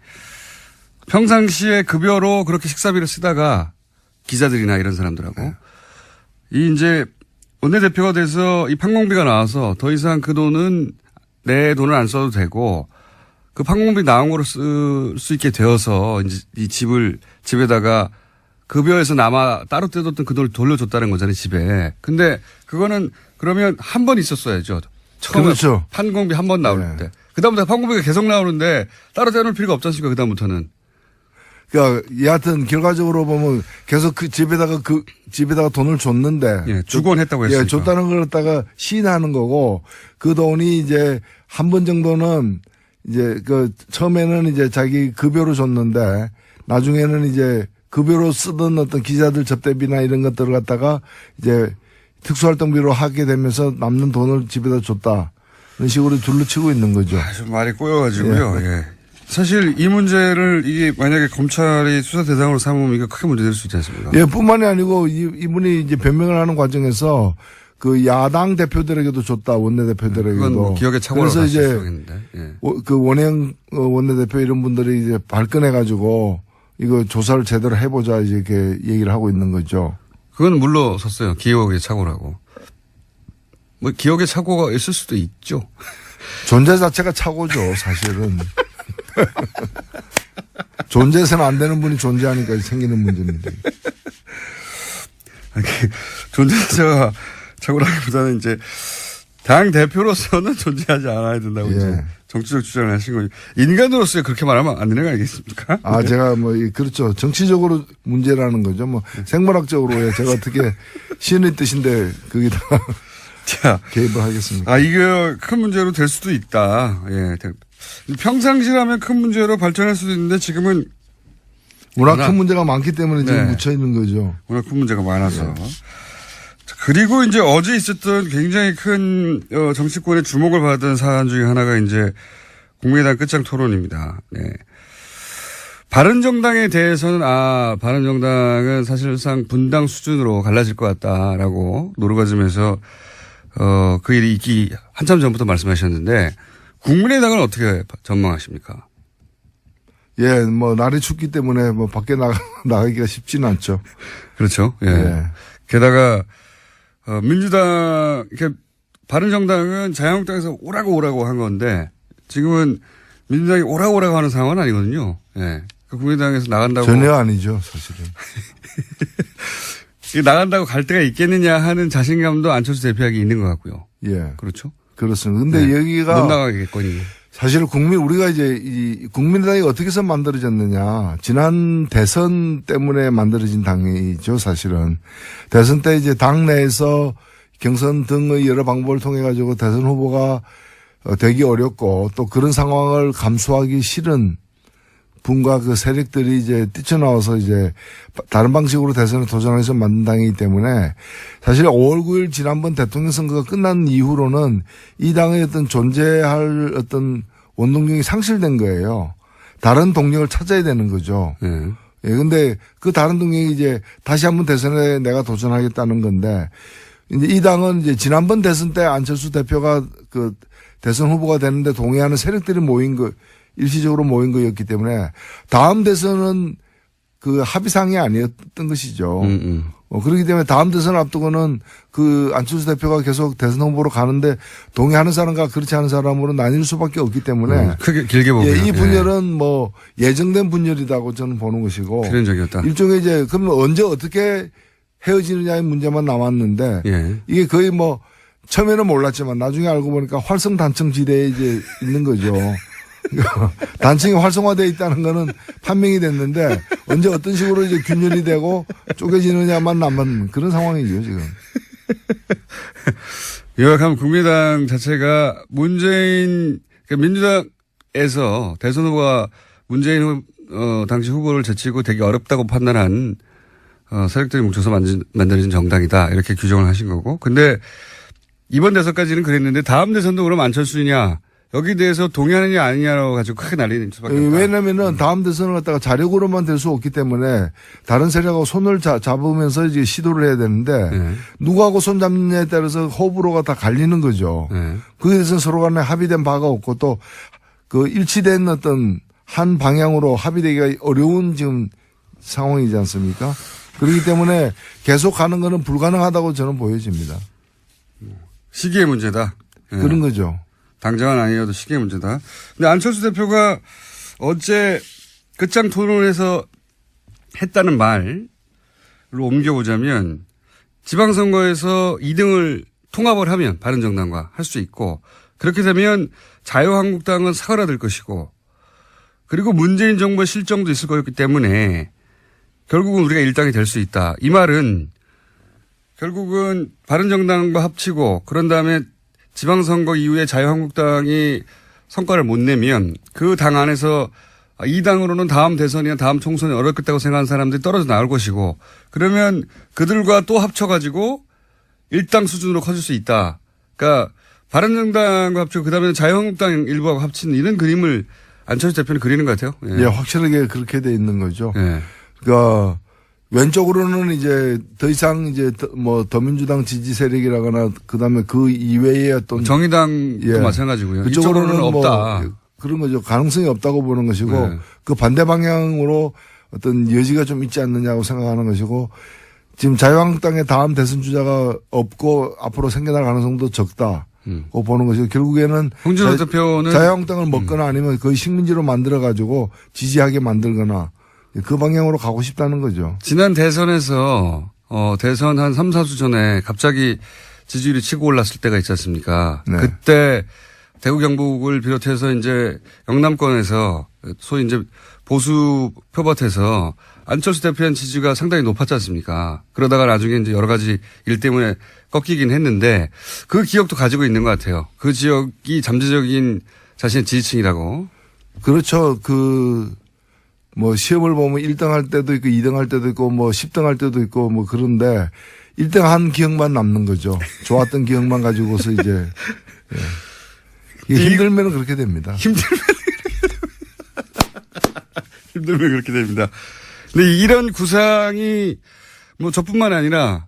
평상시에 급여로 그렇게 식사비를 쓰다가 기자들이나 이런 사람들하고 이 이제 원내대표가 돼서 이 판공비가 나와서 더 이상 그 돈은 내 돈을 안 써도 되고 그 판공비 나온 거로 쓸 수 있게 되어서 이제 이 집에다가 급여에서 따로 떼뒀던 그 돈을 돌려줬다는 거잖아요, 집에. 근데 그거는 그러면 한 번 있었어야죠. 처음에 그렇죠. 판공비 한 번 나올 때. 그다음부터 판공비가 계속 나오는데 따로 떼놓을 필요가 없지 않습니까, 그다음부터는. 그러니까 여하튼 결과적으로 보면 계속 그 집에다가 돈을 줬는데. 예, 주곤 했다고 했으니까. 예, 줬다는 걸 갖다가 시인하는 거고 그 돈이 이제 한 번 정도는 이제 그 처음에는 이제 자기 급여로 줬는데 나중에는 이제 급여로 쓰던 어떤 기자들 접대비나 이런 것들을 갖다가 이제 특수활동비로 하게 되면서 남는 돈을 집에다 줬다. 이런 식으로 둘러치고 있는 거죠. 좀 말이 꼬여가지고요. 예. 사실 이 문제를 이게 만약에 검찰이 수사 대상으로 삼으면 이거 크게 문제될 수 있지 않습니까? 예, 뿐만이 아니고 이분이 이제 변명을 하는 과정에서 그 야당 대표들에게도 줬다, 원내대표들에게도. 그건 뭐 기억에 착오를 그래서 이제 예. 그 원행 원내대표 이런 분들이 이제 발끈해가지고 이거 조사를 제대로 해보자 이제 이렇게 얘기를 하고 있는 거죠. 그건 물러섰어요. 기억의 착오라고. 뭐 기억의 착오가 있을 수도 있죠. 존재 자체가 착오죠, 사실은. 존재해서는 안 되는 분이 존재하니까 생기는 문제입니다. 존재 자체가 착오라기보다는 이제 당 대표로서는 존재하지 않아야 된다고 이제 정치적 주장을 하신 거죠. 인간으로서 그렇게 말하면 안 되는 거 아니겠습니까? 아, 네. 제가 뭐, 그렇죠. 정치적으로 문제라는 거죠. 뭐, 생물학적으로 제가 어떻게 시인의 뜻인데 거기다가 자, 개입을 하겠습니까? 아, 이게 큰 문제로 될 수도 있다. 예. 평상시라면 큰 문제로 발전할 수도 있는데 지금은 워낙 큰 문제가 많기 때문에 지금 네. 묻혀 있는 거죠. 워낙 큰 문제가 많아서. 그리고 이제 어제 있었던 굉장히 큰 정치권의 주목을 받은 사안 중에 하나가 이제 국민의당 끝장 토론입니다. 네. 바른정당에 대해서는 바른정당은 사실상 분당 수준으로 갈라질 것 같다라고 노르가즘에서 그 일이 있기 한참 전부터 말씀하셨는데 국민의당은 어떻게 전망하십니까? 예, 뭐 날이 춥기 때문에 뭐 밖에 나가기가 쉽지는 않죠. 그렇죠. 예. 예. 게다가 민주당, 바른정당은 자유한국당에서 오라고 한 건데 지금은 민주당이 오라고 하는 상황은 아니거든요. 예. 국민의당에서 나간다고. 전혀 아니죠, 사실은. 나간다고 갈 데가 있겠느냐 하는 자신감도 안철수 대표에게 있는 것 같고요. 예. 그렇죠. 그렇습니다. 근데 네. 여기가. 못 나가겠거니. 사실 우리가 이제 이 국민의당이 어떻게 해서 만들어졌느냐. 지난 대선 때문에 만들어진 당이죠, 사실은. 대선 때 이제 당 내에서 경선 등의 여러 방법을 통해 가지고 대선 후보가 되기 어렵고 또 그런 상황을 감수하기 싫은 분과 그 세력들이 이제 뛰쳐나와서 이제 다른 방식으로 대선에 도전해서 만든 당이기 때문에 사실 5월 9일 지난번 대통령 선거가 끝난 이후로는 이 당의 어떤 존재할 어떤 원동력이 상실된 거예요. 다른 동력을 찾아야 되는 거죠. 예. 예, 근데 그 다른 동력이 이제 다시 한번 대선에 내가 도전하겠다는 건데 이제 이 당은 이제 지난번 대선 때 안철수 대표가 그 대선 후보가 되는데 동의하는 세력들이 모인 거 일시적으로 모인 거였기 때문에 다음 대선은 그 합의상이 아니었던 것이죠. 그렇기 때문에 다음 대선 앞두고는 그 안철수 대표가 계속 대선 후보로 가는데 동의하는 사람과 그렇지 않은 사람으로 나뉠 수밖에 없기 때문에 크게 길게 보면 이 분열은 뭐 예정된 분열이라고 저는 보는 것이고 필연적이었다. 일종의 이제 그러면 언제 어떻게 헤어지느냐의 문제만 남았는데 예. 이게 거의 뭐 처음에는 몰랐지만 나중에 알고 보니까 활성단층 지대에 이제 있는 거죠. 단층이 활성화되어 있다는 거는 판명이 됐는데 언제 어떤 식으로 이제 균열이 되고 쪼개지느냐만 남은 그런 상황이죠, 지금. 요약하면 국민의당 자체가 문재인, 그러니까 민주당에서 대선 후보가 문재인 당시 후보를 제치고 되게 어렵다고 판단한 세력들이 뭉쳐서 만들어진 정당이다. 이렇게 규정을 하신 거고. 근데 이번 대선까지는 그랬는데 다음 대선도 그럼 안철수냐. 여기 대해서 동의하느냐 아니냐로 가지고 크게 난리는 수밖에 없다. 왜냐면은 다음 대선을 갖다가 자력으로만 될 수 없기 때문에 다른 세력하고 손을 잡으면서 이제 시도를 해야 되는데 네. 누구하고 손 잡느냐에 따라서 호불호가 다 갈리는 거죠. 네. 그에 대해서 서로 간에 합의된 바가 없고 또 그 일치된 어떤 한 방향으로 합의되기가 어려운 지금 상황이지 않습니까? 그렇기 때문에 계속 가는 거는 불가능하다고 저는 보여집니다. 시기의 문제다. 네. 그런 거죠. 당장은 아니어도 시기의 문제다. 근데 안철수 대표가 어제 끝장 토론에서 했다는 말로 옮겨보자면 지방선거에서 2등을 통합을 하면 바른정당과 할 수 있고 그렇게 되면 자유한국당은 사그라들 것이고 그리고 문재인 정부의 실정도 있을 거였기 때문에 결국은 우리가 일당이 될 수 있다. 이 말은 결국은 바른정당과 합치고 그런 다음에 지방선거 이후에 자유한국당이 성과를 못 내면 그 당 안에서 이 당으로는 다음 대선이나 다음 총선이 어렵겠다고 생각하는 사람들이 떨어져 나올 것이고 그러면 그들과 또 합쳐가지고 일당 수준으로 커질 수 있다. 그러니까 바른정당과 합치고 그다음에 자유한국당 일부하고 합치는 이런 그림을 안철수 대표는 그리는 것 같아요. 예. 예, 확실하게 그렇게 돼 있는 거죠. 예. 그러니까 왼쪽으로는 이제 더 이상 이제 뭐 더민주당 지지 세력이라거나 그다음에 그 이외의 어떤 정의당도 예. 마찬가지고요. 그쪽으로는 이쪽으로는 없다. 뭐 그런 거죠. 가능성이 없다고 보는 것이고 네. 그 반대 방향으로 어떤 여지가 좀 있지 않느냐고 생각하는 것이고 지금 자유한국당의 다음 대선 주자가 없고 앞으로 생겨날 가능성도 적다고 보는 것이고 결국에는 홍준표 대표는 자유한국당을 먹거나 아니면 거의 식민지로 만들어 가지고 지지하게 만들거나 그 방향으로 가고 싶다는 거죠. 지난 대선에서 대선 한 3, 4주 전에 갑자기 지지율이 치고 올랐을 때가 있지 않습니까? 네. 그때 대구 경북을 비롯해서 이제 영남권에서 소위 이제 보수 표밭에서 안철수 대표의 지지가 상당히 높았지 않습니까? 그러다가 나중에 이제 여러 가지 일 때문에 꺾이긴 했는데 그 기억도 가지고 있는 것 같아요. 그 지역이 잠재적인 자신의 지지층이라고. 그렇죠. 뭐 시험을 보면 1등 할 때도 있고 2등 할 때도 있고 뭐 10등 할 때도 있고 뭐 그런데 1등 한 기억만 남는 거죠. 좋았던 기억만 가지고서 이제 힘들면 그렇게 됩니다. 힘들면 그렇게 됩니다. 근데 이런 구상이 뭐 저뿐만 아니라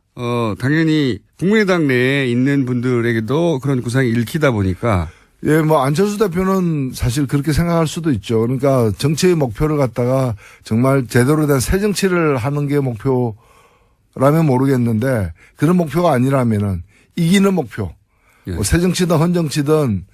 당연히 국민의당 내에 있는 분들에게도 그런 구상이 읽히다 보니까 예, 뭐 안철수 대표는 사실 그렇게 생각할 수도 있죠. 그러니까 정치의 목표를 갖다가 정말 제대로 된 새 정치를 하는 게 목표라면 모르겠는데 그런 목표가 아니라면은 이기는 목표. 예. 뭐 새 정치든 헌 정치든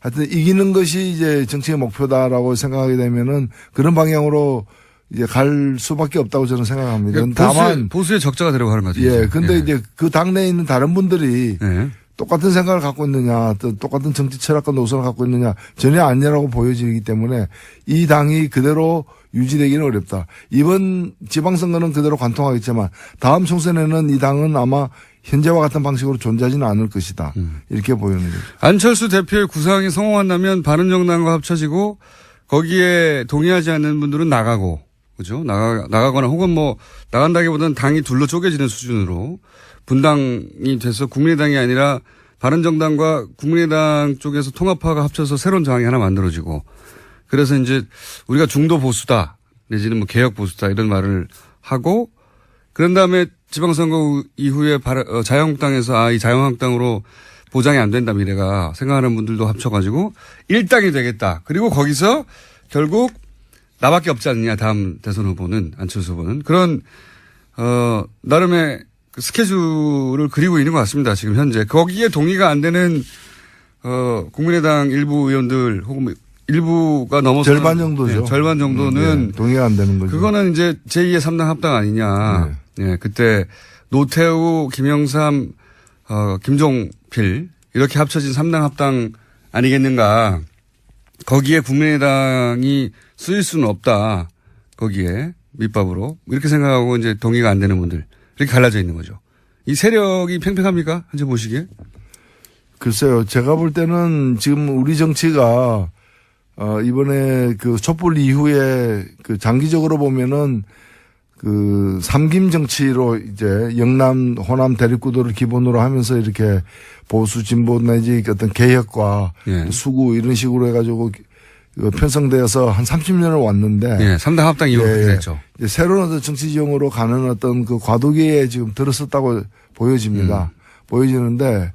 하여튼 이기는 것이 이제 정치의 목표다라고 생각하게 되면은 그런 방향으로 이제 갈 수밖에 없다고 저는 생각합니다. 그러니까 다만 보수의 적자가 되려고 하는 거죠. 예, 근데 이제 그 당내에 있는 다른 분들이 예. 똑같은 생각을 갖고 있느냐, 또 똑같은 정치 철학과 노선을 갖고 있느냐 전혀 아니라고 보여지기 때문에 이 당이 그대로 유지되기는 어렵다. 이번 지방선거는 그대로 관통하겠지만 다음 총선에는 이 당은 아마 현재와 같은 방식으로 존재하지는 않을 것이다. 이렇게 보이는 거죠. 안철수 대표의 구상이 성공한다면 바른정당과 합쳐지고 거기에 동의하지 않는 분들은 나가고, 그죠? 나가거나 혹은 뭐 나간다기보다는 당이 둘로 쪼개지는 수준으로 분당이 돼서 국민의당이 아니라 바른정당과 국민의당 쪽에서 통합파가 합쳐서 새로운 당이 하나 만들어지고, 그래서 이제 우리가 중도 보수다 내지는 뭐 개혁 보수다 이런 말을 하고, 그런 다음에 지방선거 이후에 자유한국당에서 이 자유한국당으로 보장이 안 된다 미래가 생각하는 분들도 합쳐가지고 일당이 되겠다. 그리고 거기서 결국 나밖에 없지 않느냐 다음 대선 후보는 안철수 후보는 그런 나름의 그 스케줄을 그리고 있는 것 같습니다. 지금 현재 거기에 동의가 안 되는 국민의당 일부 의원들 혹은 일부가 넘어서 절반 정도죠. 네, 절반 정도는 네, 동의가 안 되는 거죠. 그거는 이제 제2의 3당 합당 아니냐. 네. 그때 노태우, 김영삼, 김종필 이렇게 합쳐진 3당 합당 아니겠는가. 거기에 국민의당이 쓰일 수는 없다. 거기에 밑밥으로 이렇게 생각하고 이제 동의가 안 되는 분들 이렇게 갈라져 있는 거죠. 이 세력이 팽팽합니까? 현재 보시기에? 글쎄요. 제가 볼 때는 지금 우리 정치가 이번에 그 촛불 이후에 그 장기적으로 보면은 그 삼김 정치로 이제 영남, 호남 대립구도를 기본으로 하면서 이렇게 보수 진보 내지 어떤 개혁과 예. 수구 이런 식으로 해가지고 편성되어서 한 30년을 왔는데. 예, 3당 합당 이후로 그렇게 됐죠. 이제 새로운 어떤 정치 지형으로 가는 어떤 그 과도기에 지금 들었었다고 보여집니다. 보여지는데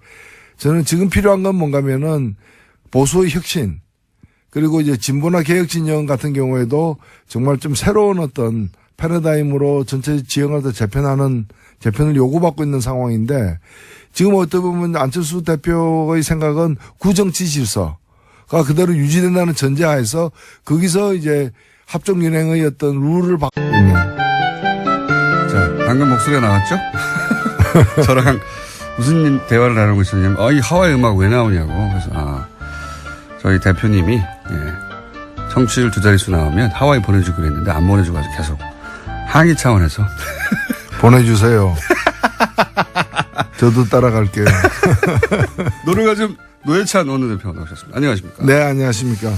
저는 지금 필요한 건 뭔가면은 보수의 혁신 그리고 이제 진보나 개혁 진영 같은 경우에도 정말 좀 새로운 어떤 패러다임으로 전체 지형을 더 재편을 요구받고 있는 상황인데 지금 어떻게 보면 안철수 대표의 생각은 구정치 질서가 그대로 유지된다는 전제하에서 거기서 이제 합종연행의 어떤 룰을 자, 방금 목소리가 나왔죠? 저랑 무슨 대화를 나누고 있었냐면, 이 하와이 음악 왜 나오냐고. 그래서, 저희 대표님이, 청취율 2자릿수 나오면 하와이 보내주기로 했는데 안 보내주고 아주 계속 항의 차원에서. 보내주세요. 저도 따라갈게요. 노래가 좀 노회찬 원내대표 나오셨습니다. 안녕하십니까? 네, 안녕하십니까?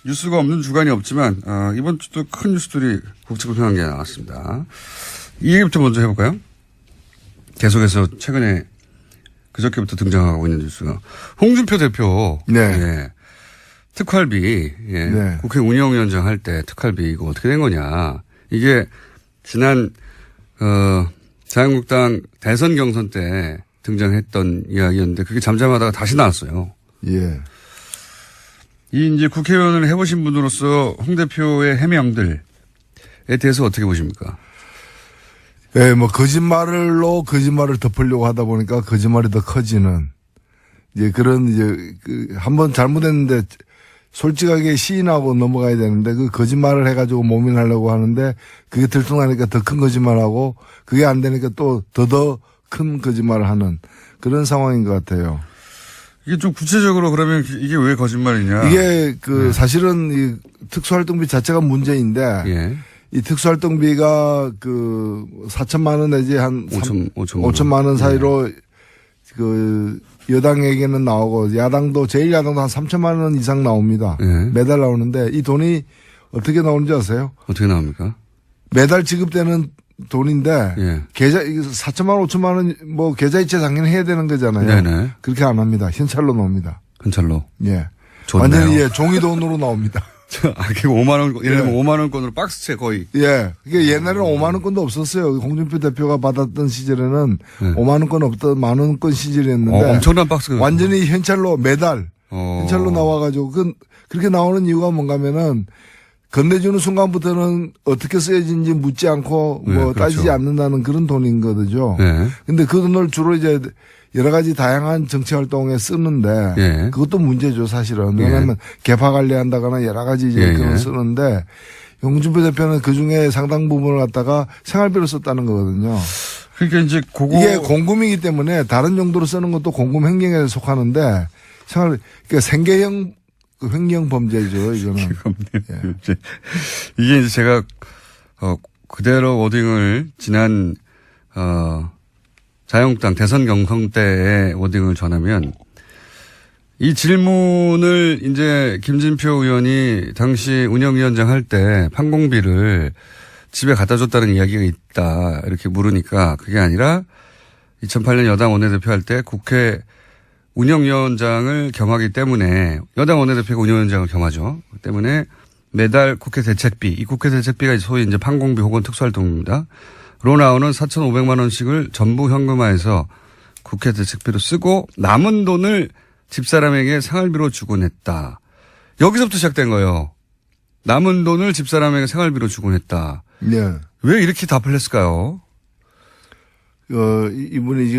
뉴스가 없는 주간이 없지만, 이번 주도 큰 뉴스들이 국제구성한 게 나왔습니다. 이 얘기부터 먼저 해볼까요? 계속해서 최근에 그저께부터 등장하고 있는 뉴스가 홍준표 대표. 네. 예, 특활비. 예, 네. 국회 운영위원장 할 때 특활비 이거 어떻게 된 거냐. 이게 지난, 자유한국당 대선 경선 때 등장했던 이야기였는데 그게 잠잠하다가 다시 나왔어요. 예. 이 이제 국회의원을 해보신 분으로서 홍 대표의 해명들에 대해서 어떻게 보십니까? 예, 거짓말로 거짓말을 덮으려고 하다 보니까 거짓말이 더 커지는, 그런 한번 잘못했는데 솔직하게 시인하고 넘어가야 되는데 그 거짓말을 해가지고 모면하려고 하는데 그게 들통나니까 더 큰 거짓말하고 그게 안 되니까 또 더 큰 거짓말을 하는 그런 상황인 것 같아요. 이게 좀 구체적으로 그러면 이게 왜 거짓말이냐? 이게 사실은 이 특수활동비 자체가 문제인데. 예. 이 특수활동비가 4천만 원 내지 한 5천만 원 사이로 여당에게는 나오고 야당도 제일 야당도 한 3천만 원 이상 나옵니다. 예. 매달 나오는데 이 돈이 어떻게 나오는지 아세요? 어떻게 나옵니까? 매달 지급되는 돈인데 예. 4천만 원 5천만 원 계좌이체 당연히 해야 되는 거잖아요. 네네. 그렇게 안 합니다. 현찰로 나옵니다. 현찰로. 예. 좋네요. 완전히 종이 돈으로 나옵니다. 그게 5만원, 예를 들면 5만원권으로 박스채 거의. 예. 그게 옛날에는 5만원권도 없었어요. 홍준표 대표가 받았던 시절에는 5만원권 없던 만원권 시절이었는데. 엄청난 박스가. 완전히 현찰로 매달. 현찰로 나와가지고. 그렇게 나오는 이유가 뭔가면은 건네주는 순간부터는 어떻게 쓰여진지 묻지 않고 그렇죠. 따지지 않는다는 그런 돈인 거죠. 네. 근데 그 돈을 주로 이제 여러 가지 다양한 정치 활동에 쓰는데 예. 그것도 문제죠, 사실은. 예. 왜냐하면 개파 관리한다가나 여러 가지 이제 그런 쓰는데 홍준표 대표는 그 중에 상당 부분을 갖다가 생활비로 썼다는 거거든요. 그러니까 이제 이게 공금이기 때문에 다른 용도로 쓰는 것도 공금 행령에 속하는데 그러니까 생계형 그 횡령 범죄죠, 이거는. 예. 이게 이제 제가 그대로 워딩을 지난 자유한국당 대선 경선 때의 워딩을 전하면 이 질문을 이제 김진표 의원이 당시 운영위원장 할 때 판공비를 집에 갖다 줬다는 이야기가 있다 이렇게 물으니까 그게 아니라 2008년 여당 원내대표 할 때 국회 운영위원장을 겸하기 때문에 여당 원내대표가 운영위원장을 겸하죠. 그 때문에 매달 국회 대책비, 이 국회 대책비가 소위 이제 판공비 혹은 특수활동입니다. 로 나오는 4,500만 원씩을 전부 현금화해서 국회 대책비로 쓰고 남은 돈을 집사람에게 생활비로 주곤 했다. 여기서부터 시작된 거예요. 남은 돈을 집사람에게 생활비로 주곤 했다. 네. 왜 이렇게 답을 했을까요? 이분이 지금